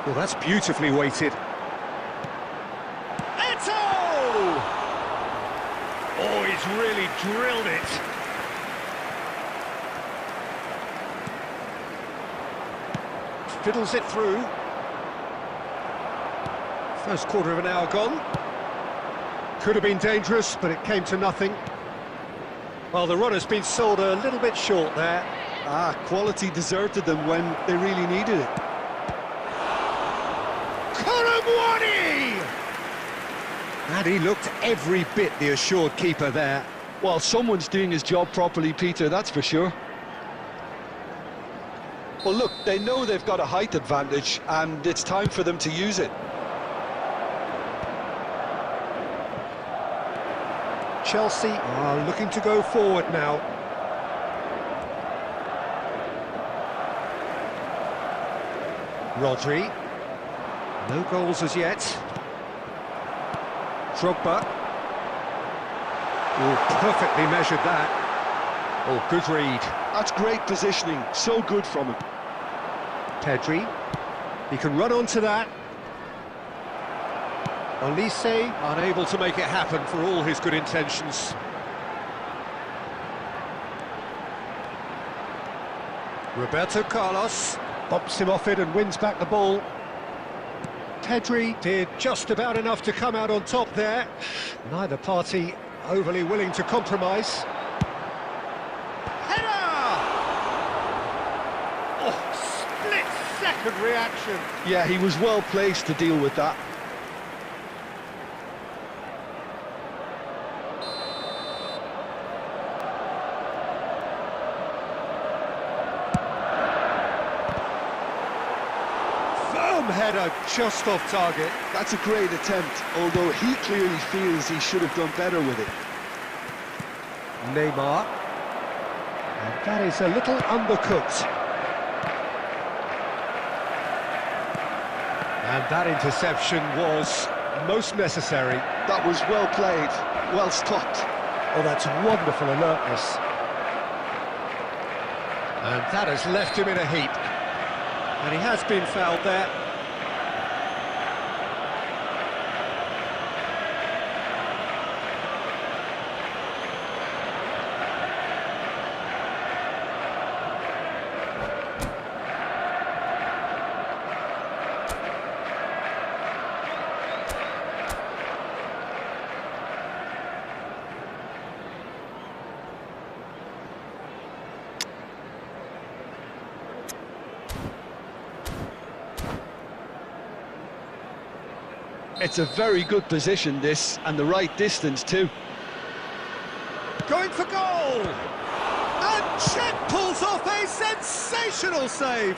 Well, that's beautifully weighted. Oh, he's really drilled it. Fiddles it through. First quarter of an hour gone. Could have been dangerous, but it came to nothing. Well, the run has been sold a little bit short there. Quality deserted them when they really needed it. And he looked every bit the assured keeper there. Well, someone's doing his job properly, Peter, that's for sure. Well, look, they know they've got a height advantage, and it's time for them to use it. Chelsea are looking to go forward now. Rodri. No goals as yet. Drogba. Oh, perfectly measured that. Oh, good read. That's great positioning, so good from him. Pedri. He can run onto that. Olise, unable to make it happen for all his good intentions. Roberto Carlos bumps him off it and wins back the ball. Pedri did just about enough to come out on top there. Neither party overly willing to compromise. Header! Oh, split-second reaction. Yeah, he was well placed to deal with that. Header just off target. That's a great attempt, although he clearly feels he should have done better with it. Neymar. And that is a little undercooked. And that interception was most necessary. That was well played, well stopped. Oh, that's wonderful alertness. And that has left him in a heap. And he has been fouled there. It's a very good position, this, and the right distance too. Going for goal! And Cech pulls off a sensational save!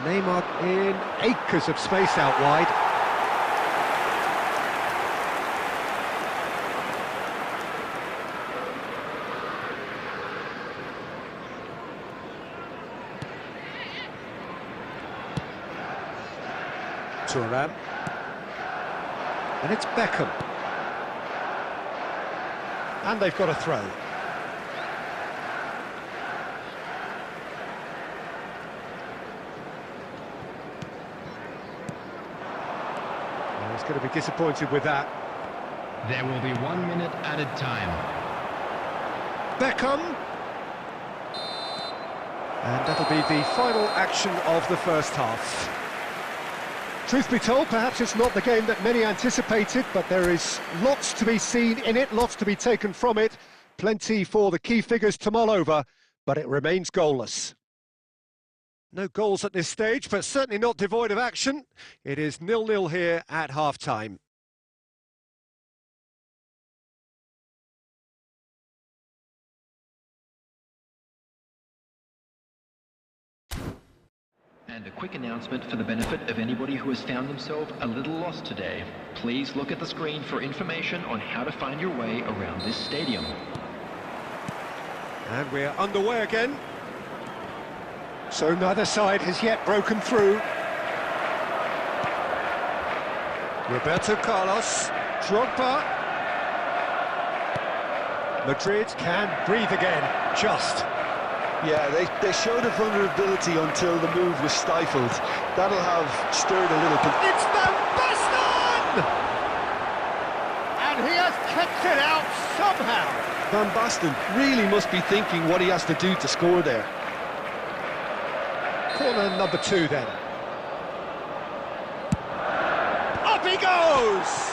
Neymar in acres of space out wide. Turan. And it's Beckham. And they've got a throw. Well, he's going to be disappointed with that. There will be 1 minute added time. Beckham. And that'll be the final action of the first half. Truth be told, perhaps it's not the game that many anticipated, but there is lots to be seen in it, lots to be taken from it. Plenty for the key figures to mull over, but it remains goalless. No goals at this stage, but certainly not devoid of action. It is 0-0 here at half-time. And a quick announcement for the benefit of anybody who has found themselves a little lost today. Please look at the screen for information on how to find your way around this stadium. And we're underway again. So neither side has yet broken through. Roberto Carlos, Drogba. Madrid can breathe again, just. Yeah, they showed a vulnerability until the move was stifled. That'll have stirred a little bit. It's Van Basten! And he has kept it out somehow. Van Basten really must be thinking what he has to do to score there. Corner number 2 then. Up he goes!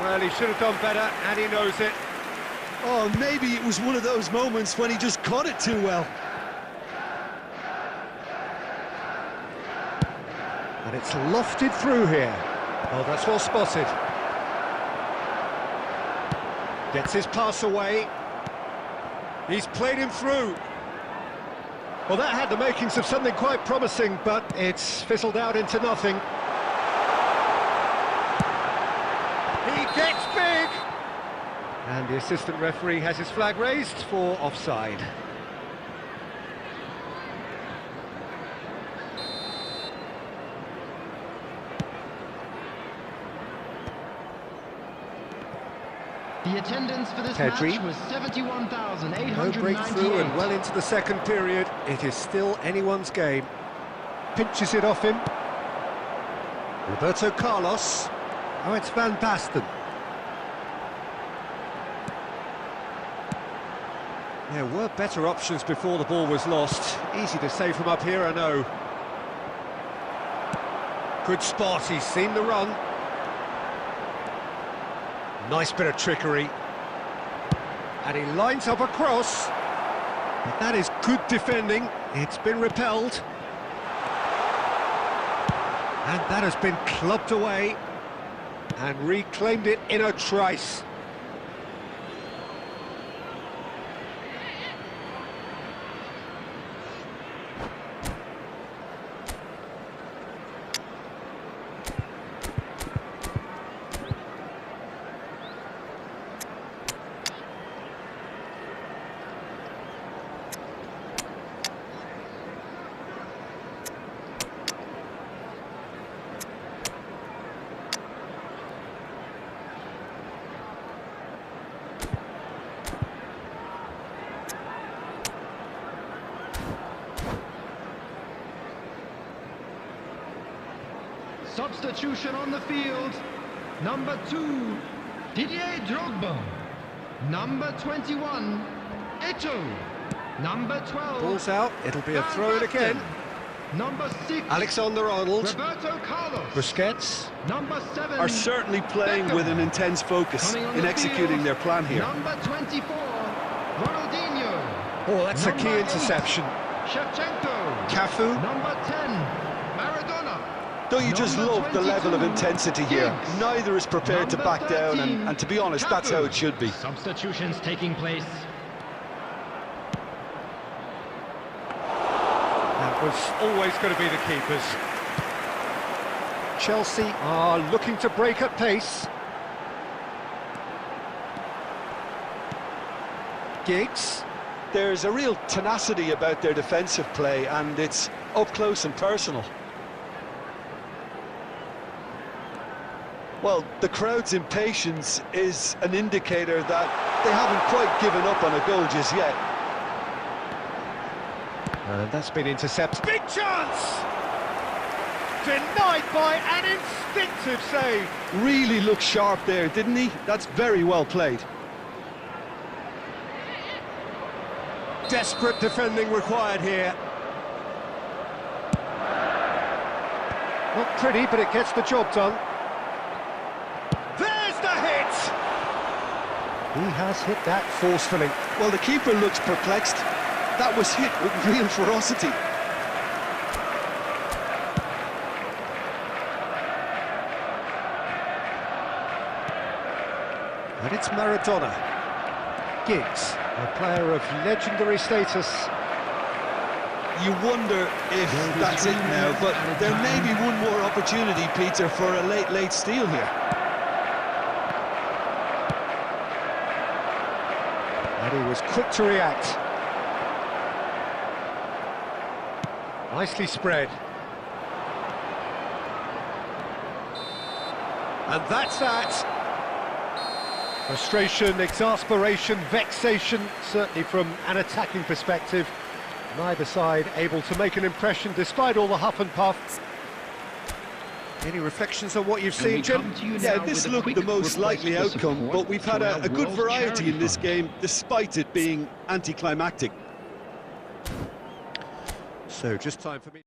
Well, he should have done better, and he knows it. Oh, maybe it was one of those moments when he just caught it too well. And it's lofted through here. Oh, that's well spotted. Gets his pass away. He's played him through. Well, that had the makings of something quite promising, but it's fizzled out into nothing. He gets big! And the assistant referee has his flag raised for offside. The attendance for this Pedri. match was 71,898. No breakthrough and well into the second period. It is still anyone's game. Pinches it off him. Roberto Carlos. Oh, it's Van Basten. There were better options before the ball was lost. Easy to say from up here, I know. Good spot, he's seen the run. Nice bit of trickery. And he lines up a cross. But that is good defending. It's been repelled. And that has been clubbed away. And reclaimed it in a trice. Substitution on the field. Number 2, Didier Drogba. Number 21, Eto'o. Number 12, Ball's out, it'll be a throw-in again. Number 6, Alexander-Arnold. Roberto Carlos. Busquets. Number 7, Are certainly playing with an intense focus in executing their plan here. Number 24, Ronaldinho. Oh, that's a key Number 8, interception. Shevchenko. Cafu. Number 10, Maradona. Don't you just Number love the level of 22, intensity here? Giggs. Neither is prepared to Number back down, 13, and to be honest, that's how it should be. Substitutions taking place. That was always going to be the keepers. Chelsea are looking to break at pace. Giggs. There's a real tenacity about their defensive play, and it's up close and personal. Well, the crowd's impatience is an indicator that they haven't quite given up on a goal just yet. And that's been intercepted. Big chance! Denied by an instinctive save. Really looked sharp there, didn't he? That's very well played. desperate defending required here. Not pretty, but it gets the job done. There's the hit! He has hit that forcefully. Well, the keeper looks perplexed. That was hit with real ferocity. And it's Maradona. Giggs, a player of legendary status. You wonder if that's it now, but there may be one more opportunity, Peter, for a late steal here. And he was quick to react. Nicely spread. And that's that. Frustration, exasperation, vexation, certainly from an attacking perspective. Neither side able to make an impression despite all the huff and puff. Any reflections on what you've seen, Jim? Yeah, this looked the most likely outcome, but we've had a good variety in this game, despite it being anticlimactic. So, just time for me.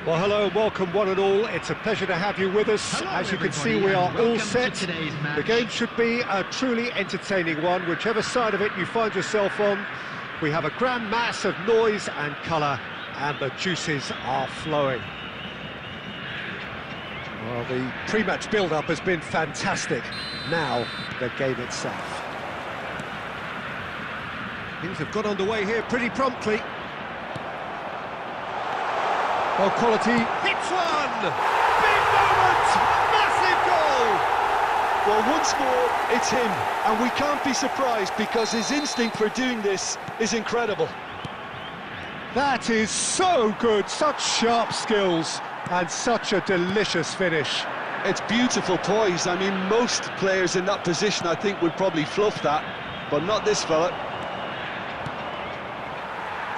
Well, hello and welcome one and all. It's a pleasure to have you with us. Hello, as you can see, everybody, we are and all welcome set. to today's match. The game should be a truly entertaining one, whichever side of it you find yourself on. We have a grand mass of noise and colour, and the juices are flowing. Well, the pre-match build-up has been fantastic. Now, the game itself. Things have got underway here pretty promptly. Well, quality hits one! Big moment! Massive goal! Well, once more, it's him, and we can't be surprised because his instinct for doing this is incredible. That is so good, such sharp skills, and such a delicious finish. It's beautiful poise. I mean, most players in that position, I think, would probably fluff that, but not this fella.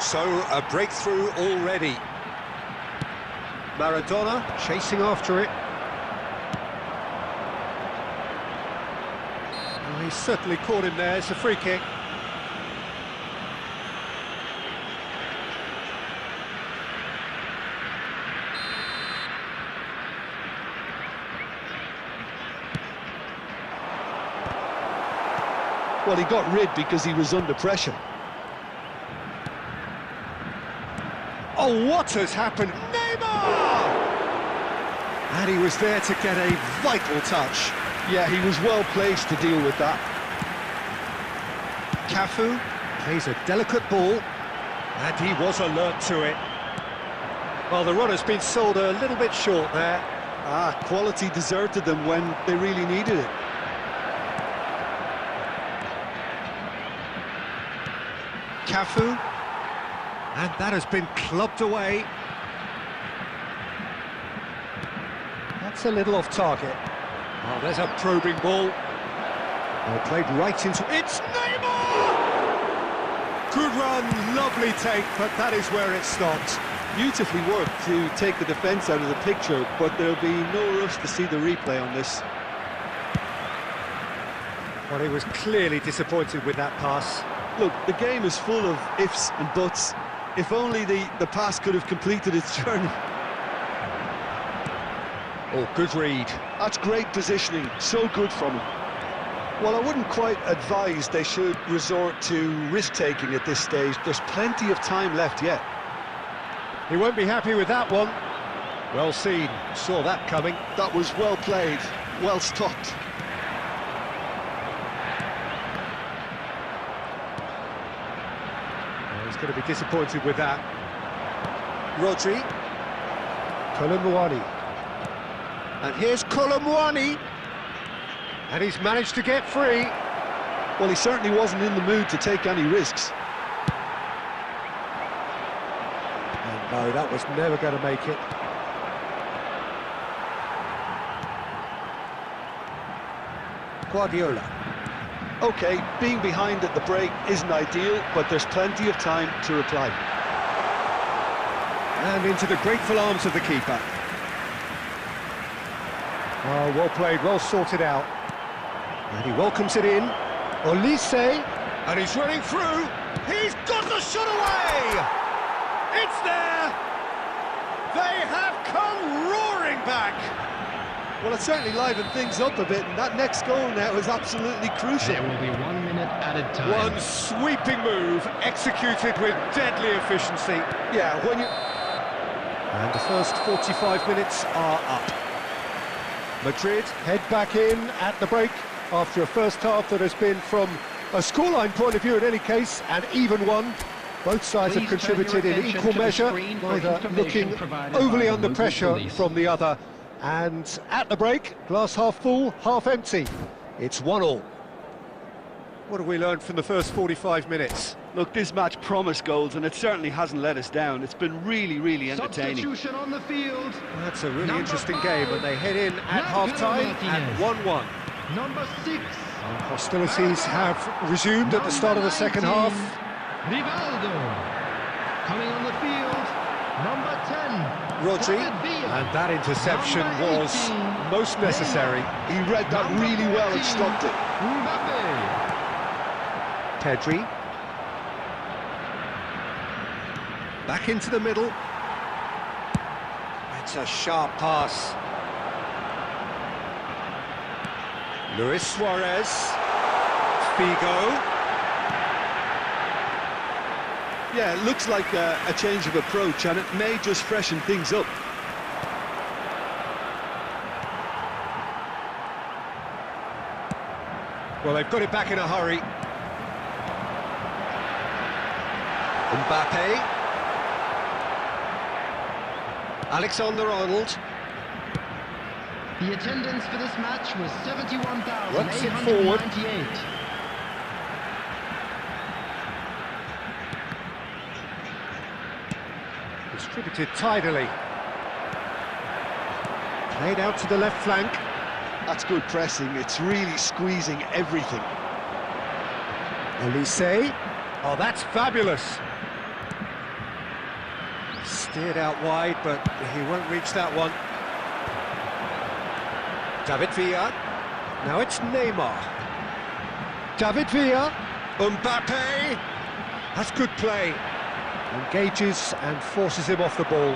So, a breakthrough already. Maradona chasing after it. Oh, he's certainly caught him there. It's a free kick. Well, he got rid because he was under pressure. Oh, what has happened? Neymar! And he was there to get a vital touch. Yeah, he was well placed to deal with that. Cafu plays a delicate ball, and he was alert to it. Well, the run has been sold a little bit short there. Quality deserted them when they really needed it. Cafu, and that has been clubbed away. That's a little off target. Oh, there's a probing ball. Oh, played right into... It's Neymar! Good run, lovely take, but that is where it stopped. Beautifully worked to take the defence out of the picture, but there'll be no rush to see the replay on this. Well, he was clearly disappointed with that pass. Look, the game is full of ifs and buts. If only the pass could have completed its journey. Oh, good read. That's great positioning, so good from him. Well, I wouldn't quite advise they should resort to risk-taking at this stage. There's plenty of time left yet. He won't be happy with that one. Well seen, saw that coming. That was well played, well stopped. Well, he's going to be disappointed with that. Rodri. Colomboani. And here's Colomboani. And he's managed to get free. Well, he certainly wasn't in the mood to take any risks. No, that was never going to make it. Guardiola. OK, being behind at the break isn't ideal, but there's plenty of time to reply. And into the grateful arms of the keeper. Oh, well played, well sorted out. And he welcomes it in. Olise, and he's running through. He's got the shot away! It's there! They have come roaring back! Well, it certainly livened things up a bit, and that next goal now is absolutely crucial. There will be 1 minute added time. One sweeping move, executed with deadly efficiency. Yeah, when you... And the first 45 minutes are up. Madrid head back in at the break after a first half that has been, from a scoreline point of view in any case, an even one. Both sides have contributed in equal measure, neither looking overly under pressure from the other. And at the break, glass half full, half empty. It's 1-1. What have we learned from the first 45 minutes? Look, this match promised goals, and it certainly hasn't let us down. It's been really, really entertaining. Substitution on the field. That's a really interesting game, and they head in at half-time at 1-1. Number 6. And hostilities have resumed at the start of the second half. Rivaldo. Coming on the field, number 10. Rodri, and that interception was most necessary. He read that really well and stopped it. Pedri. Back into the middle. It's a sharp pass. Luis Suarez. Figo. Yeah, it looks like a change of approach, and it may just freshen things up. Well, they've got it back in a hurry. Mbappe. Alexander-Arnold. The attendance for this match was Works it forward. 71,898. Distributed tidily. Played out to the left flank. That's good pressing. It's really squeezing everything. Olise. Oh, that's fabulous. Steered out wide, but he won't reach that one. David Villa. Now it's Neymar. David Villa. Mbappe. That's good play. Engages and forces him off the ball.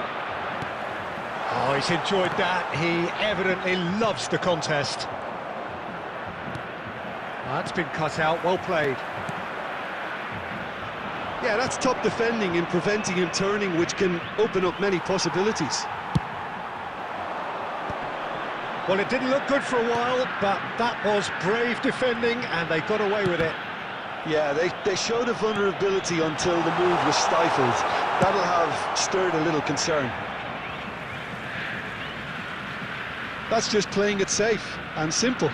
Oh, he's enjoyed that. He evidently loves the contest. That's been cut out, well played. Yeah, that's top defending and preventing him turning, which can open up many possibilities. Well, it didn't look good for a while, but that was brave defending, and they got away with it. Yeah, they showed a vulnerability until the move was stifled. That'll have stirred a little concern. That's just playing it safe and simple.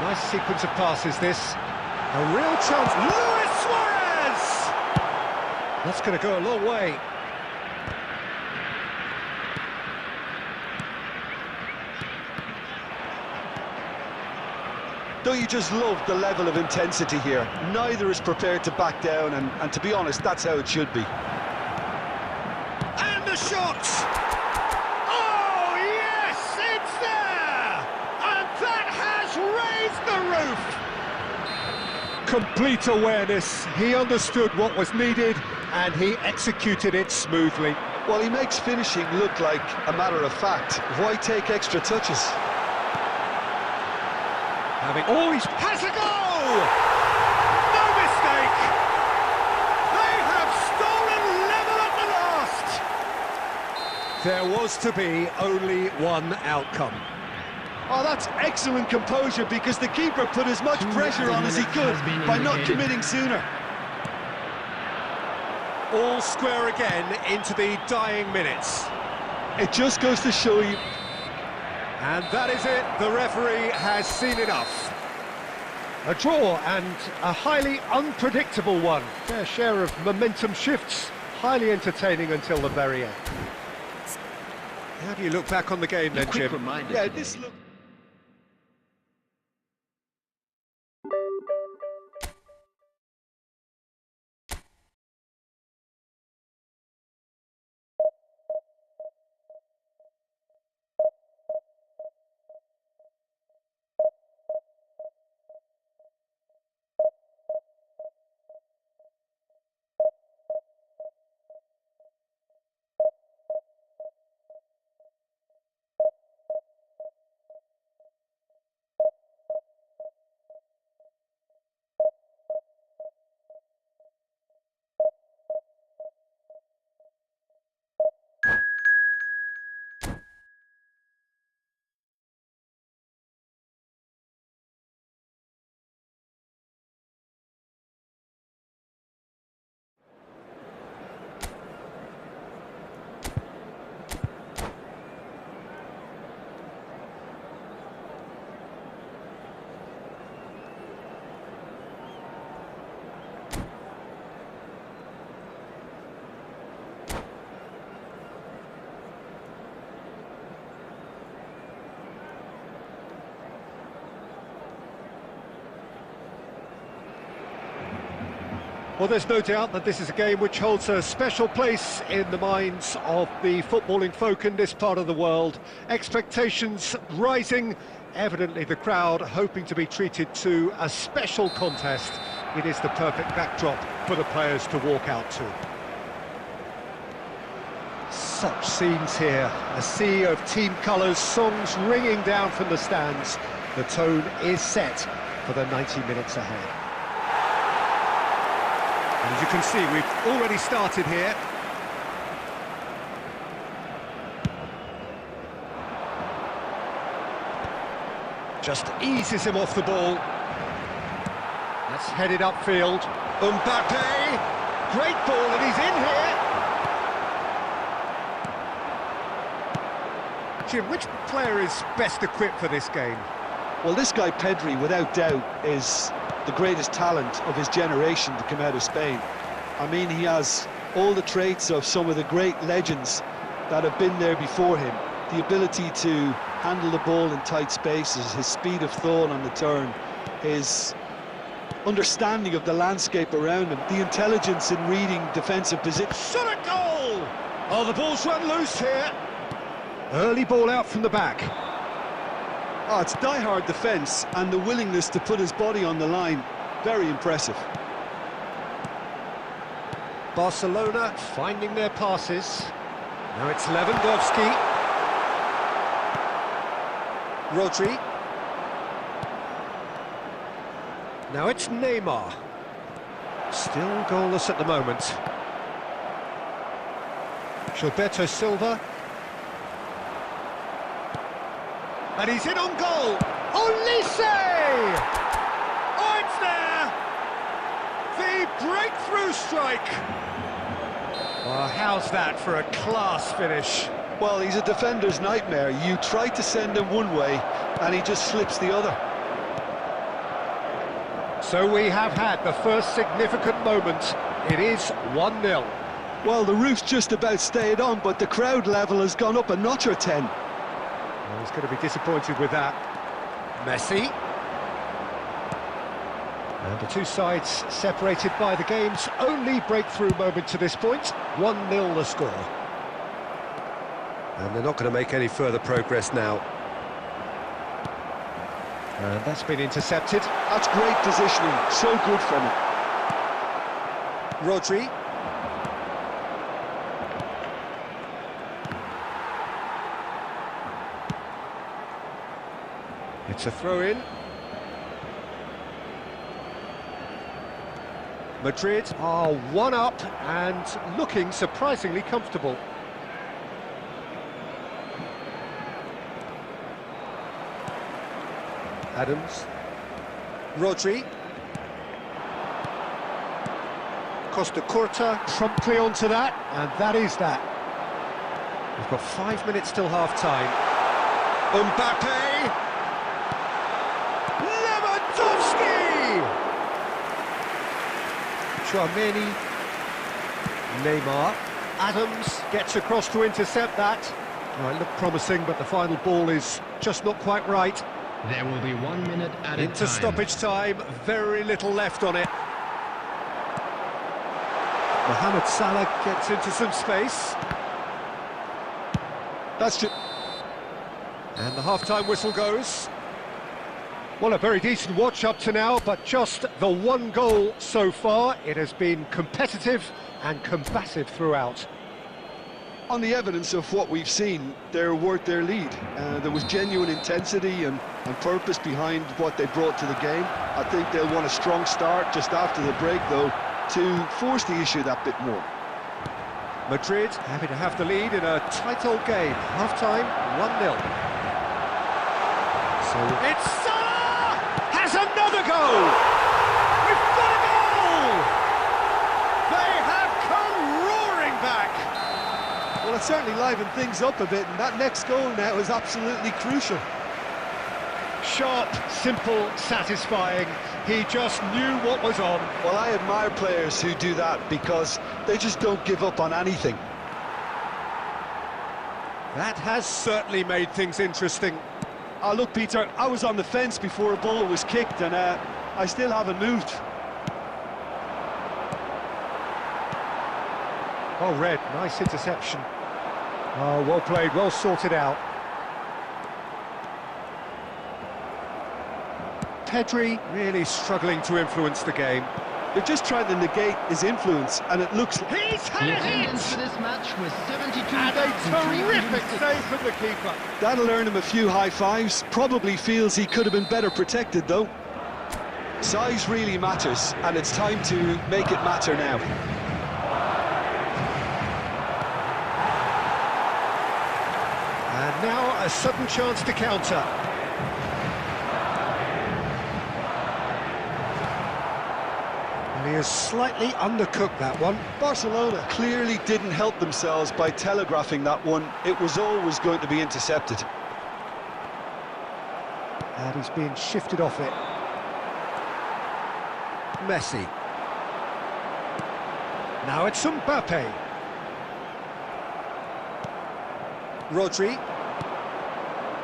Nice sequence of passes, this. A real chance. Luis Suarez! That's going to go a long way. Don't you just love the level of intensity here? Neither is prepared to back down, and to be honest, that's how it should be. And the shot! Oh, yes, it's there! And that has raised the roof! Complete awareness. He understood what was needed, and he executed it smoothly. Well, he makes finishing look like a matter of fact. Why take extra touches? Having always has a goal! No mistake! They have stolen level at the last! There was to be only one outcome. Oh, that's excellent composure, because the keeper put as much pressure on as he could by not committing sooner. All square again into the dying minutes. It just goes to show you. And that is it, the referee has seen enough. A draw, and a highly unpredictable one. Fair share of momentum shifts, highly entertaining until the very end. How do you look back on the game then, Jim? Yeah, this look. Well, there's no doubt that this is a game which holds a special place in the minds of the footballing folk in this part of the world. Expectations rising, evidently the crowd hoping to be treated to a special contest. It is the perfect backdrop for the players to walk out to. Such scenes here, a sea of team colours, songs ringing down from the stands. The tone is set for the 90 minutes ahead. And as you can see, we've already started here. Just eases him off the ball. That's headed upfield. Mbappe, great ball, and he's in here. Jim, which player is best equipped for this game? Well, this guy Pedri, without doubt, is the greatest talent of his generation to come out of Spain. I mean, he has all the traits of some of the great legends that have been there before him. The ability to handle the ball in tight spaces, his speed of thought on the turn, his understanding of the landscape around him, the intelligence in reading defensive position. Shot a goal! Oh, the ball's run loose here. Early ball out from the back. Oh, it's die-hard defence and the willingness to put his body on the line. Very impressive. Barcelona finding their passes. Now it's Lewandowski. Rodri. Now it's Neymar. Still goalless at the moment. Gilberto Silva. And he's in on goal. Olise! Oh, it's there! The breakthrough strike. Well, how's that for a class finish? Well, he's a defender's nightmare. You try to send him one way, and he just slips the other. So we have had the first significant moment. It is 1-0. Well, the roof's just about stayed on, but the crowd level has gone up a notch or 10. Well, he's going to be disappointed with that. Messi. And the two sides separated by the game's only breakthrough moment to this point. 1-0 the score. And they're not going to make any further progress now. And that's been intercepted. That's great positioning, so good from him. Rodri. It's a throw-in. Madrid are one up and looking surprisingly comfortable. Adams. Rodri. Costa Curta promptly onto that, and that is that. We've got 5 minutes till half-time. Mbappe! Lewandowski! Tchouameni. Neymar. Adams gets across to intercept that. Oh, it looked promising, but the final ball is just not quite right. There will be 1 minute at a time. Into stoppage time, very little left on it. Mohamed Salah gets into some space. That's just... And the half-time whistle goes. Well, a very decent watch up to now, but just the one goal so far. It has been competitive and combative throughout. On the evidence of what we've seen, they're worth their lead. There was genuine intensity and purpose behind what they brought to the game. I think they'll want a strong start just after the break, though, to force the issue that bit more. Madrid happy to have the lead in a tight old game. Half-time, 1-0. So it's Salah! Has another goal! We've got a goal! They have come roaring back! Well, it certainly livened things up a bit, and that next goal now is absolutely crucial. Sharp, simple, satisfying. He just knew what was on. Well, I admire players who do that because they just don't give up on anything. That has certainly made things interesting. Oh, look, Peter, I was on the fence before a ball was kicked, and I still haven't moved. Oh, Red, nice interception. Oh, well played, well sorted out. Pedri really struggling to influence the game. They're just trying to negate his influence, and it looks... He's had The it! attendance for this match was And a terrific 72,306. save from the keeper. That'll earn him a few high fives. Probably feels he could have been better protected, though. Size really matters, and it's time to make it matter now. And now a sudden chance to counter. And he has slightly undercooked that one. Barcelona clearly didn't help themselves by telegraphing that one. It was always going to be intercepted. And he's being shifted off it. Messi. Now it's Mbappe. Rodri.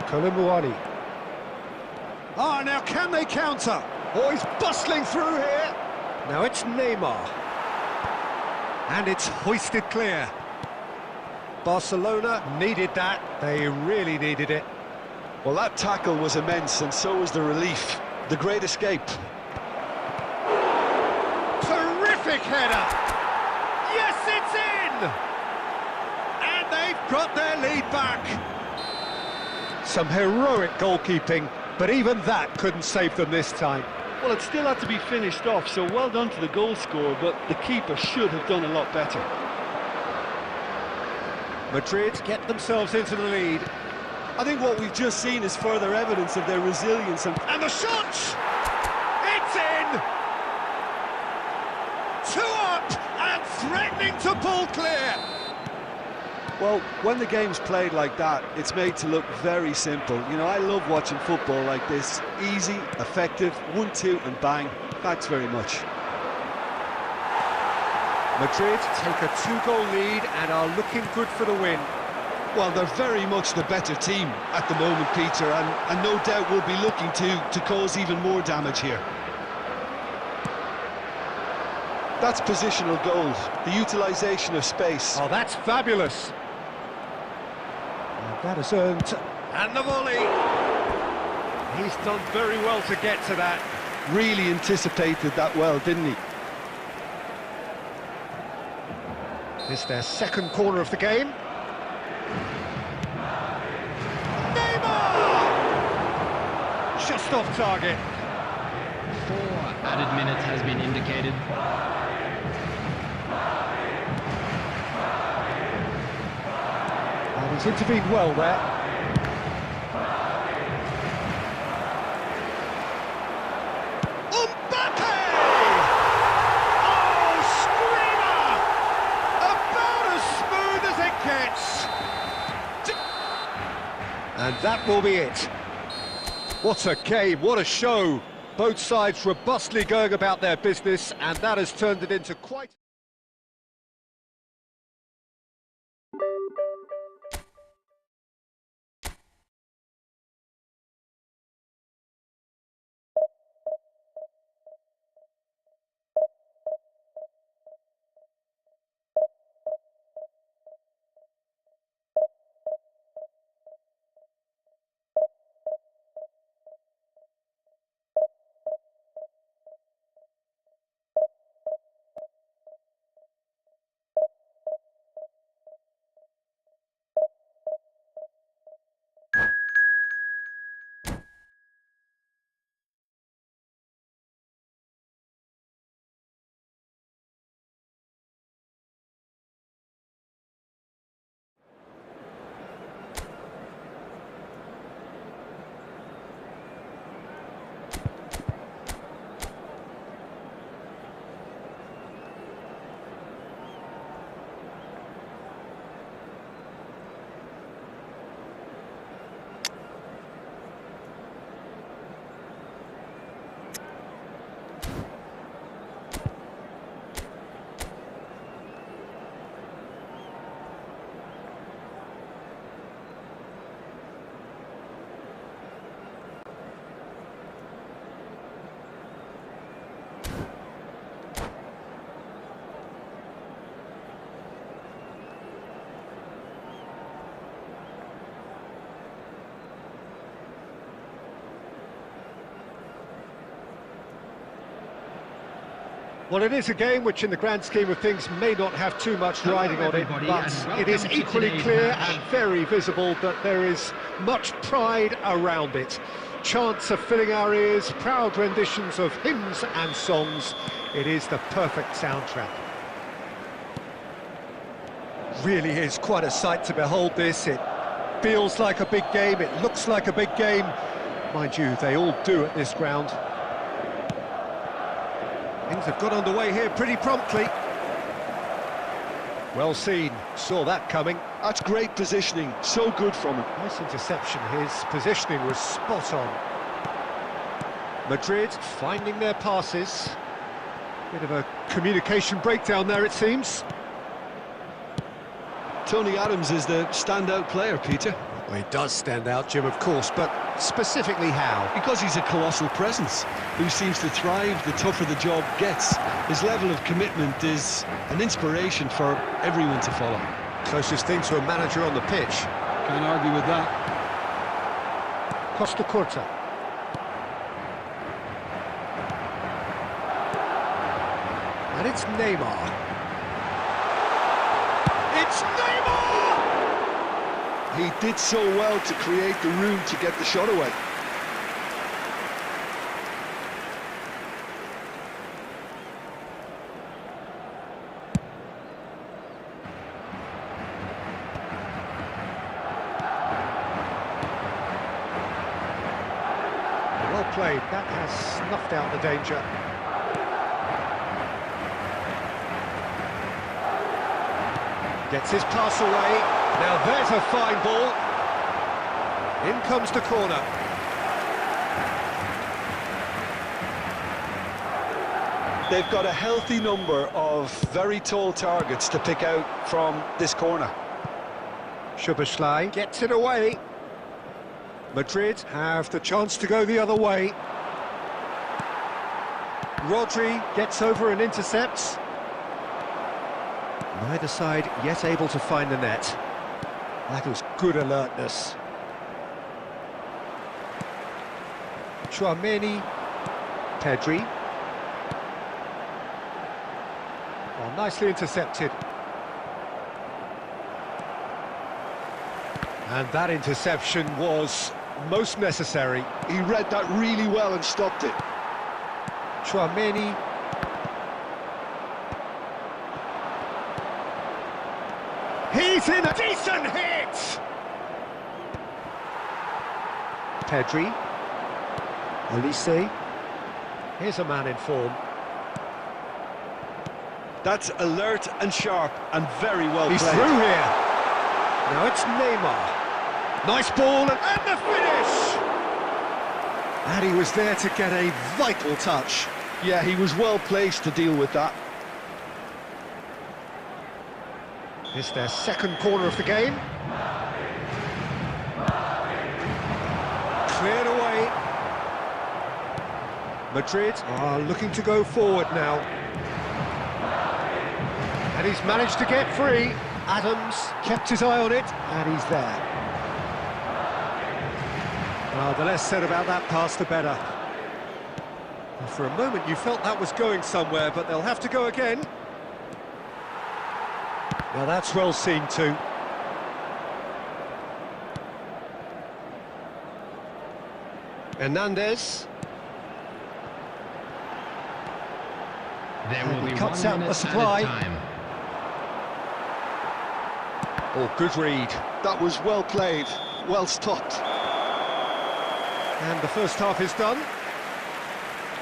Koulibaly. Ah, now can they counter? Oh, he's bustling through here. Now it's Neymar. And it's hoisted clear. Barcelona needed that. They really needed it. Well, that tackle was immense, and so was the relief. The great escape. Terrific header! Yes, it's in! And they've got their lead back. Some heroic goalkeeping, but even that couldn't save them this time. Well, it still had to be finished off, so well done to the goal scorer, but the keeper should have done a lot better. Madrid get themselves into the lead. I think what we've just seen is further evidence of their resilience and And the shot! It's in! 2 up and threatening it to pull clear. Well, when the game's played like that, it's made to look very simple. You know, I love watching football like this. Easy, effective, 1-2 and bang. Thanks very much. Madrid take a 2-goal lead and are looking good for the win. Well, they're very much the better team at the moment, Peter, and no doubt will be looking to cause even more damage here. That's positional goal, the utilisation of space. Oh, that's fabulous. And that has earned... And the volley! He's done very well to get to that. Really anticipated that well, didn't he? This is their second corner of the game. Neymar! Just off target. 4 added minutes has been indicated. And he's intervened well there. And that will be it. What a game, what a show. Both sides robustly going about their business, and that has turned it into quite... Well, it is a game which in the grand scheme of things may not have too much riding on it, but it is equally clear and very visible that there is much pride around it. Chants are filling our ears, proud renditions of hymns and songs. It is the perfect soundtrack. Really is quite a sight to behold this. It feels like a big game, it looks like a big game. Mind you, they all do at this ground. Things have got underway here pretty promptly. Well seen, saw that coming. That's great positioning, so good from him. Nice interception, his positioning was spot on. Madrid finding their passes. Bit of a communication breakdown there, it seems. Tony Adams is the standout player, Peter. Well, he does stand out, Jim, of course, but specifically how? Because he's a colossal presence who seems to thrive the tougher the job gets. His level of commitment is an inspiration for everyone to follow. Closest thing to a manager on the pitch. Can't argue with that. Costa Curta. And it's Neymar. It's Neymar! He did so well to create the room to get the shot away. Well played, that has snuffed out the danger. Gets his pass away. Now there's a fine ball. In comes the corner. They've got a healthy number of very tall targets to pick out from this corner. Szoboszlai gets it away. Madrid have the chance to go the other way. Rodri gets over and intercepts. Neither side yet able to find the net. That was good alertness. Tchouaméni, Pedri. Oh, nicely intercepted. And that interception was most necessary. He read that really well and stopped it. Tchouaméni. He's in a decent hit! Pedri. Olise. Here's a man in form. That's alert and sharp and very well He's played. through here. Now it's Neymar. Nice ball and the finish! And he was there to get a vital touch. Yeah, he was well placed to deal with that. It's their second corner of the game. Cleared away. Madrid are looking to go forward now. And he's managed to get free. Adams kept his eye on it, and he's there. Well, the less said about that pass, the better. And for a moment you felt that was going somewhere, but they'll have to go again. Well, that's well seen too. Hernandez. There will be cuts 1 out the minute supply. added time. Oh, good read. That was well played, well stopped. And the first half is done.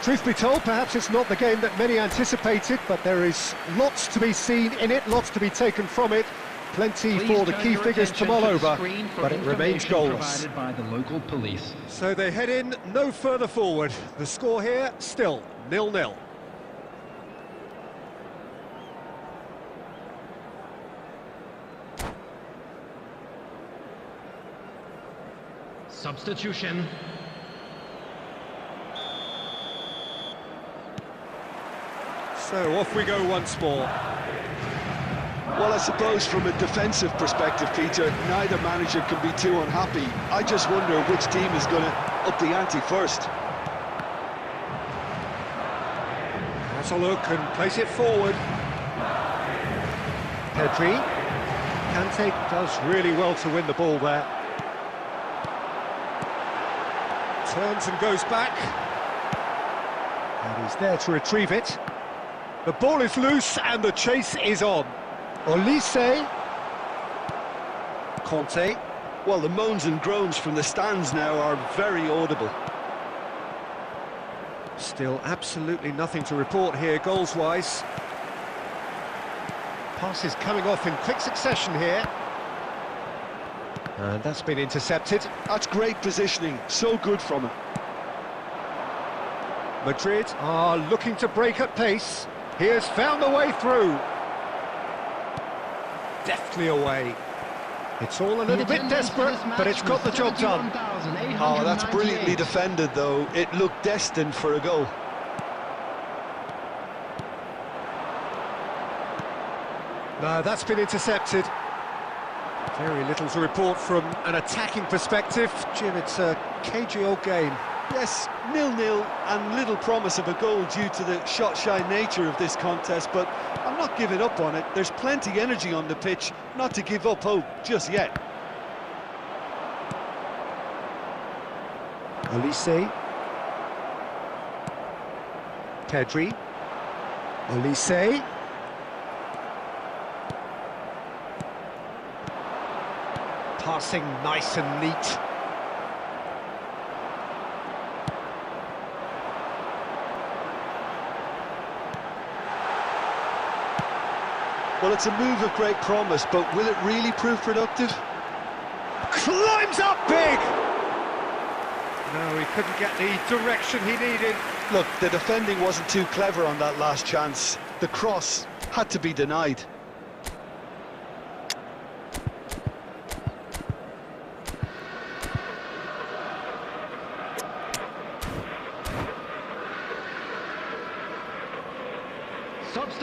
Truth be told, perhaps it's not the game that many anticipated, but there is lots to be seen in it, lots to be taken from it. Plenty Please for the turn key your figures to attention mull the over, screen for but it remains information goalless. provided by the local police. So they head in no further forward. The score here, still 0-0. Substitution. So off we go once more. Well, I suppose from a defensive perspective, Peter, neither manager can be too unhappy. I just wonder which team is going to up the ante first. Has a look and place it forward. Pedri. Kante does really well to win the ball there. Turns and goes back. And he's there to retrieve it. The ball is loose and the chase is on. Olise. Conte. Well, the moans and groans from the stands now are very audible. Still absolutely nothing to report here goals-wise. Passes coming off in quick succession here. And that's been intercepted. That's great positioning, so good from him. Madrid are looking to break at pace. He has found the way through. Deftly away. It's all a little bit desperate, but it's got the job done. Oh, that's brilliantly defended, though. It looked destined for a goal. No, that's been intercepted. Very little to report from an attacking perspective. Jim, it's a cagey old game. Yes, 0-0 and little promise of a goal due to the shot-shy nature of this contest, but I'm not giving up on it. There's plenty energy on the pitch, not to give up hope just yet. Olise. Pedri. Olise. Passing nice and neat. Well, it's a move of great promise, but will it really prove productive? Climbs up big! No, he couldn't get the direction he needed. Look, the defending wasn't too clever on that last chance. The cross had to be denied.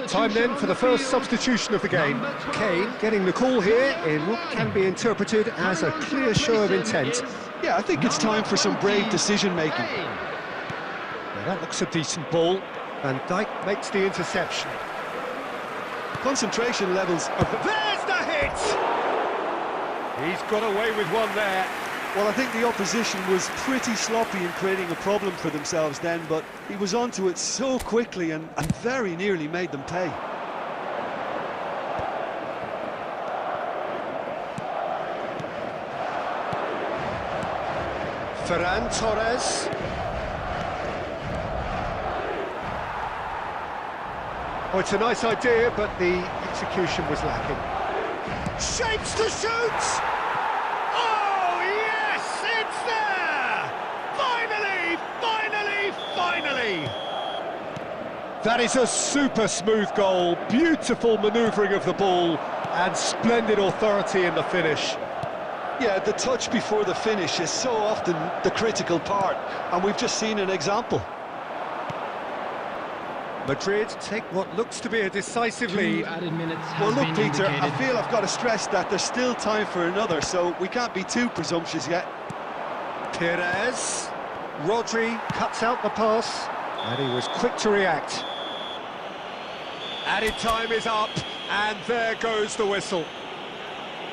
Time then for the first substitution of the game. Kane getting the call here in what can be interpreted as a clear show of intent. Yeah, I think it's time for some brave decision-making. Now that looks a decent ball. Van Dijk makes the interception. Concentration levels are... There's the hit! He's got away with one there. Well, I think the opposition was pretty sloppy in creating a problem for themselves then, but he was onto it so quickly and very nearly made them pay. Ferran Torres. Oh, it's a nice idea, but the execution was lacking. Shapes to shoot! Oh, yes, it's there! Finally, finally, finally! That is a super smooth goal, beautiful manoeuvring of the ball, and splendid authority in the finish. Yeah, the touch before the finish is so often the critical part, and we've just seen an example. Madrid take what looks to be a decisive lead. Well, look, Peter, I feel I've got to stress that there's still time for another, so we can't be too presumptuous yet. Perez. Rodri cuts out the pass, and he was quick to react. Added time is up, and there goes the whistle.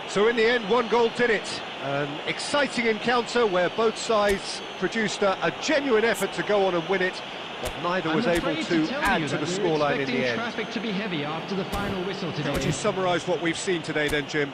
So in the end, one goal did it. An exciting encounter where both sides produced a genuine effort to go on and win it, but neither was able to add to the scoreline in the end. Traffic to be heavy after the final whistle today. How would you summarise what we've seen today then, Jim?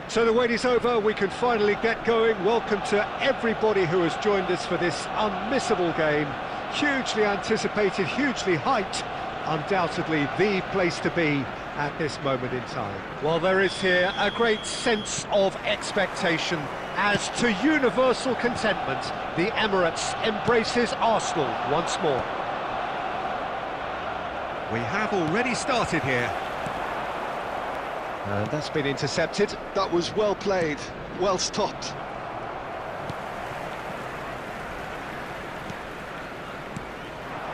So the wait is over, we can finally get going. Welcome to everybody who has joined us for this unmissable game. Hugely anticipated, hugely hyped, undoubtedly the place to be at this moment in time. Well, there is here a great sense of expectation. As to universal contentment, the Emirates embraces Arsenal once more. We have already started here. And that's been intercepted. That was well played, well stopped.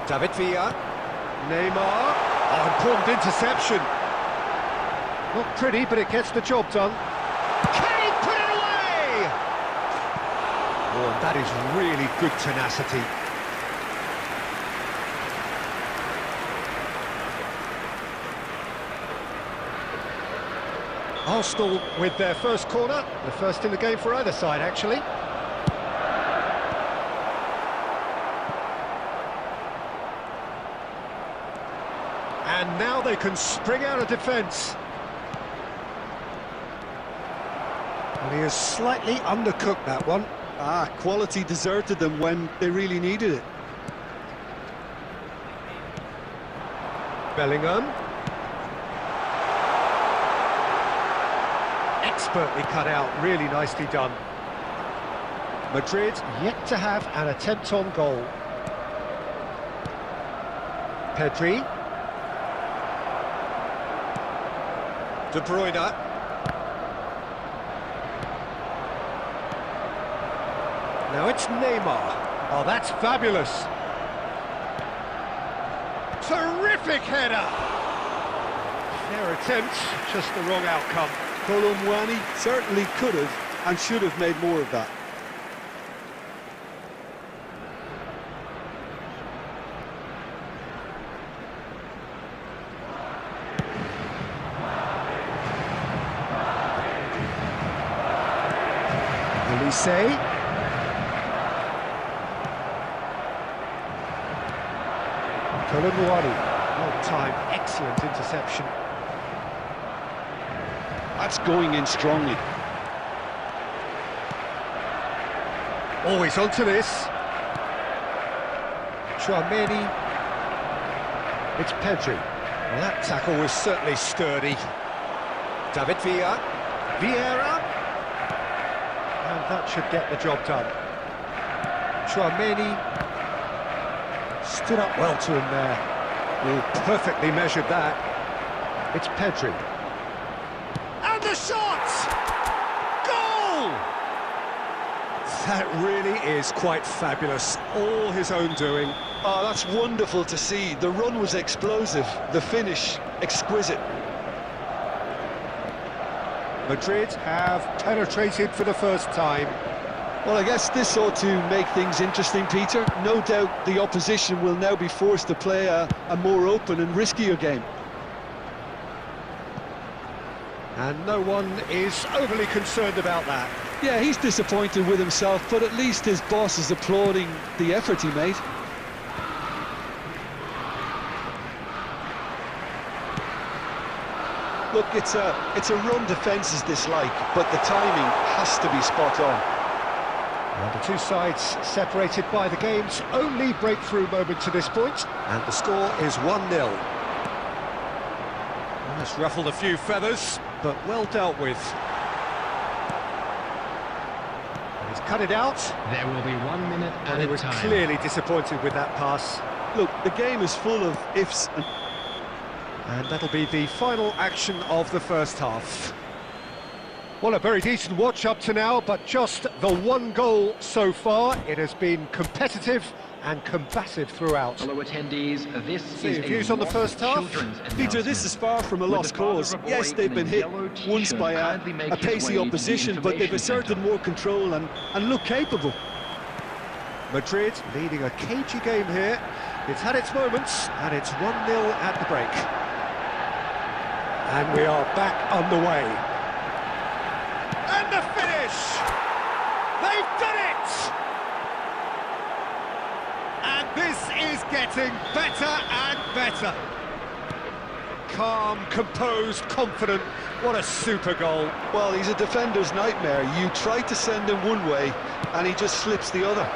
David Villa. Neymar. Oh, important interception. Not pretty, but it gets the job done. Can he put it away? Oh, and that is really good tenacity. Arsenal with their first corner, the first in the game for either side, actually. And now they can spring out of defence. And he has slightly undercooked that one. Quality deserted them when they really needed it. Bellingham. Expertly cut out, really nicely done. Madrid yet to have an attempt on goal. Pedri. De Bruyne. Now it's Neymar. Oh, that's fabulous. Terrific header. Fair attempt, just the wrong outcome. Colomwani certainly could have and should have made more of that. Elise. Colomwani. Well timed, excellent interception. That's going in strongly. Always onto this. Chouameni. It's Pedri. Well, that tackle was certainly sturdy. David Villa. Vieira. And that should get the job done. Chouameni. Stood up well to him there. Oh, perfectly measured that. It's Pedri. And the shot! Goal! That really is quite fabulous. All his own doing. Oh, that's wonderful to see. The run was explosive, the finish exquisite. Madrid have penetrated for the first time. Well, I guess this ought to make things interesting, Peter. No doubt the opposition will now be forced to play a more open and riskier game. And no one is overly concerned about that. Yeah, he's disappointed with himself, but at least his boss is applauding the effort he made. Look, it's a run defence's dislike, but the timing has to be spot on. And the two sides separated by the game's only breakthrough moment to this point, and the score is 1-0. That's ruffled a few feathers, but well dealt with. And he's cut it out. There will be 1 minute at a time. And he was clearly disappointed with that pass. Look, the game is full of ifs and that'll be the final action of the first half. Well, a very decent watch up to now, but just the one goal so far. It has been competitive and combative throughout. Hello attendees, this is views on the first half. Peter, this is far from a lost cause. Yes, they've been hit once by a pacey opposition, but they've asserted more control and look capable. Madrid leading a cagey game here. It's had its moments, and it's 1-0 at the break. And we are back underway. And the finish! They've done it! And this is getting better and better. Calm, composed, confident. What a super goal. Well, he's a defender's nightmare. You try to send him one way, and he just slips the other.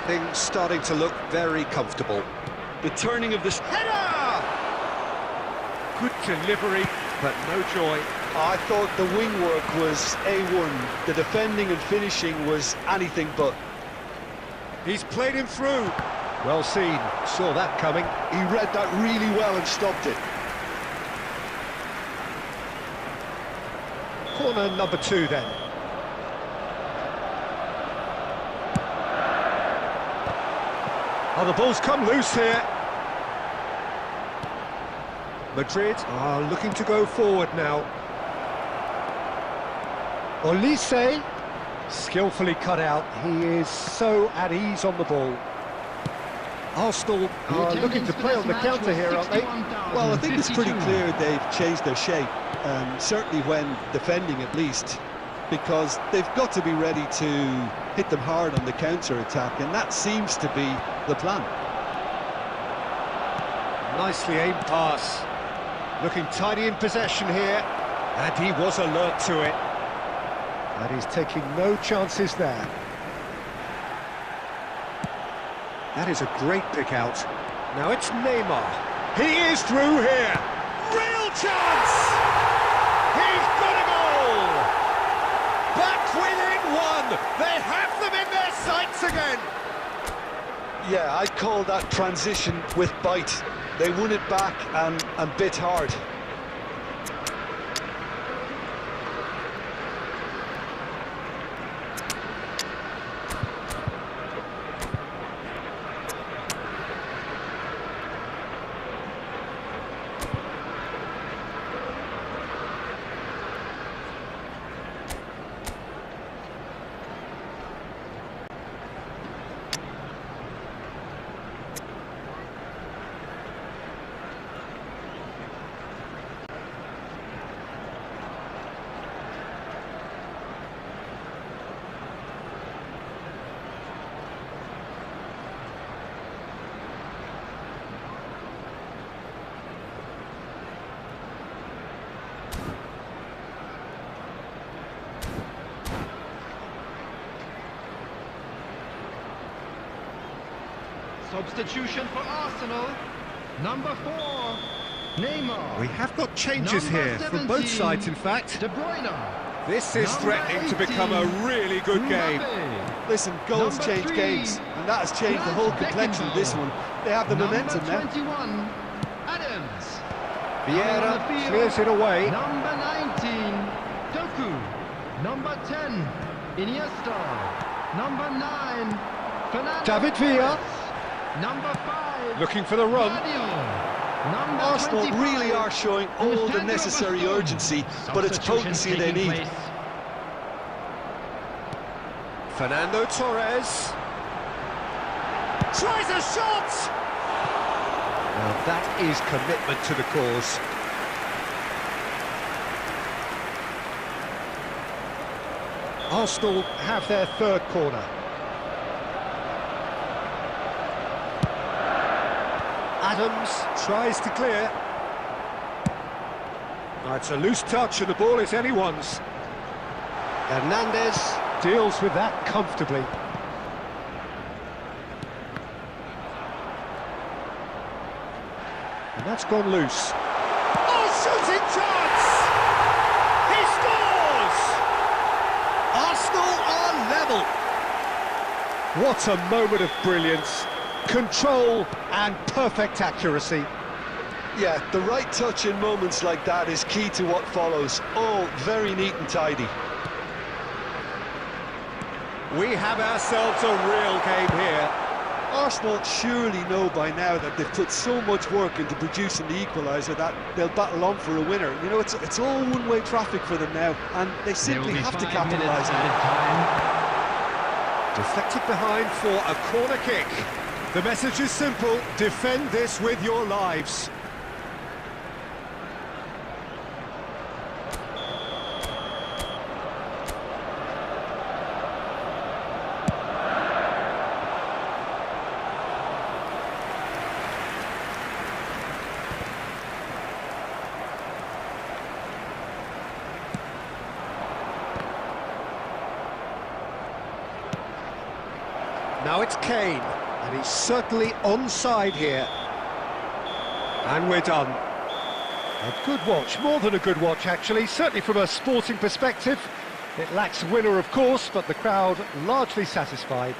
Things starting to look very comfortable. The turning of this header! Good delivery, but no joy. I thought the wing work was A1. The defending and finishing was anything but. He's played him through. Well seen, saw that coming. He read that really well and stopped it. Corner number 2 then. Oh, the ball's come loose here. Madrid are looking to go forward now. Olise, skillfully cut out. He is so at ease on the ball. Arsenal are looking to play on the counter here, aren't they? Well, I think it's pretty clear they've changed their shape, certainly when defending at least, because they've got to be ready to hit them hard on the counter-attack, and that seems to be the plan. Nicely aimed pass. Looking tidy in possession here, and he was alert to it. And he's taking no chances there. That is a great pick out. Now it's Neymar. He is through here. Real chance! He's got a goal! Back within one! They have them in their sights again! Yeah, I'd call that transition with bite. They won it back and bit hard. Substitution for Arsenal, number 4, Neymar. We have got changes here from both sides, in fact. De Bruyne. This is threatening to become a really good game. Listen, goals Number change 3, games, and that has changed the whole complexion of this one. They have the momentum now. Number 21, Adams. Vieira clears it away. Number 19, Doku. Number 10, Iniesta. Number 9, Fernando. David Villa. Number 5, Looking for the run. Number Arsenal 25, really are showing all the necessary urgency, but it's potency they need. Fernando Torres. Tries a shot! Now that is commitment to the cause. Arsenal have their third corner. Adams tries to clear. Oh, it's a loose touch and the ball is anyone's. Hernandez deals with that comfortably. And that's gone loose. Oh, shooting chance! He scores! Arsenal are level. What a moment of brilliance. Control and perfect accuracy. Yeah, the right touch in moments like that is key to what follows. All very neat and tidy. We have ourselves a real game here. Arsenal surely know by now that they've put so much work into producing the equaliser that they'll battle on for a winner. You know, it's all one-way traffic for them now, and they simply have to capitalise on it. Deflected behind for a corner kick. The message is simple: defend this with your lives. Now it's Kane, and he's certainly onside here. And we're done. A good watch, more than a good watch actually, certainly from a sporting perspective. It lacks a winner, of course, but the crowd largely satisfied.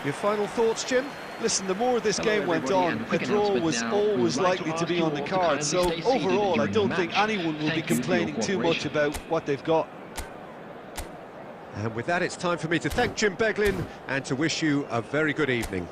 Your final thoughts, Jim? Listen, the more this game went on, a draw was always likely to be on the card, so overall I don't think anyone will be complaining too much about what they've got. And with that, it's time for me to thank Jim Beglin and to wish you a very good evening.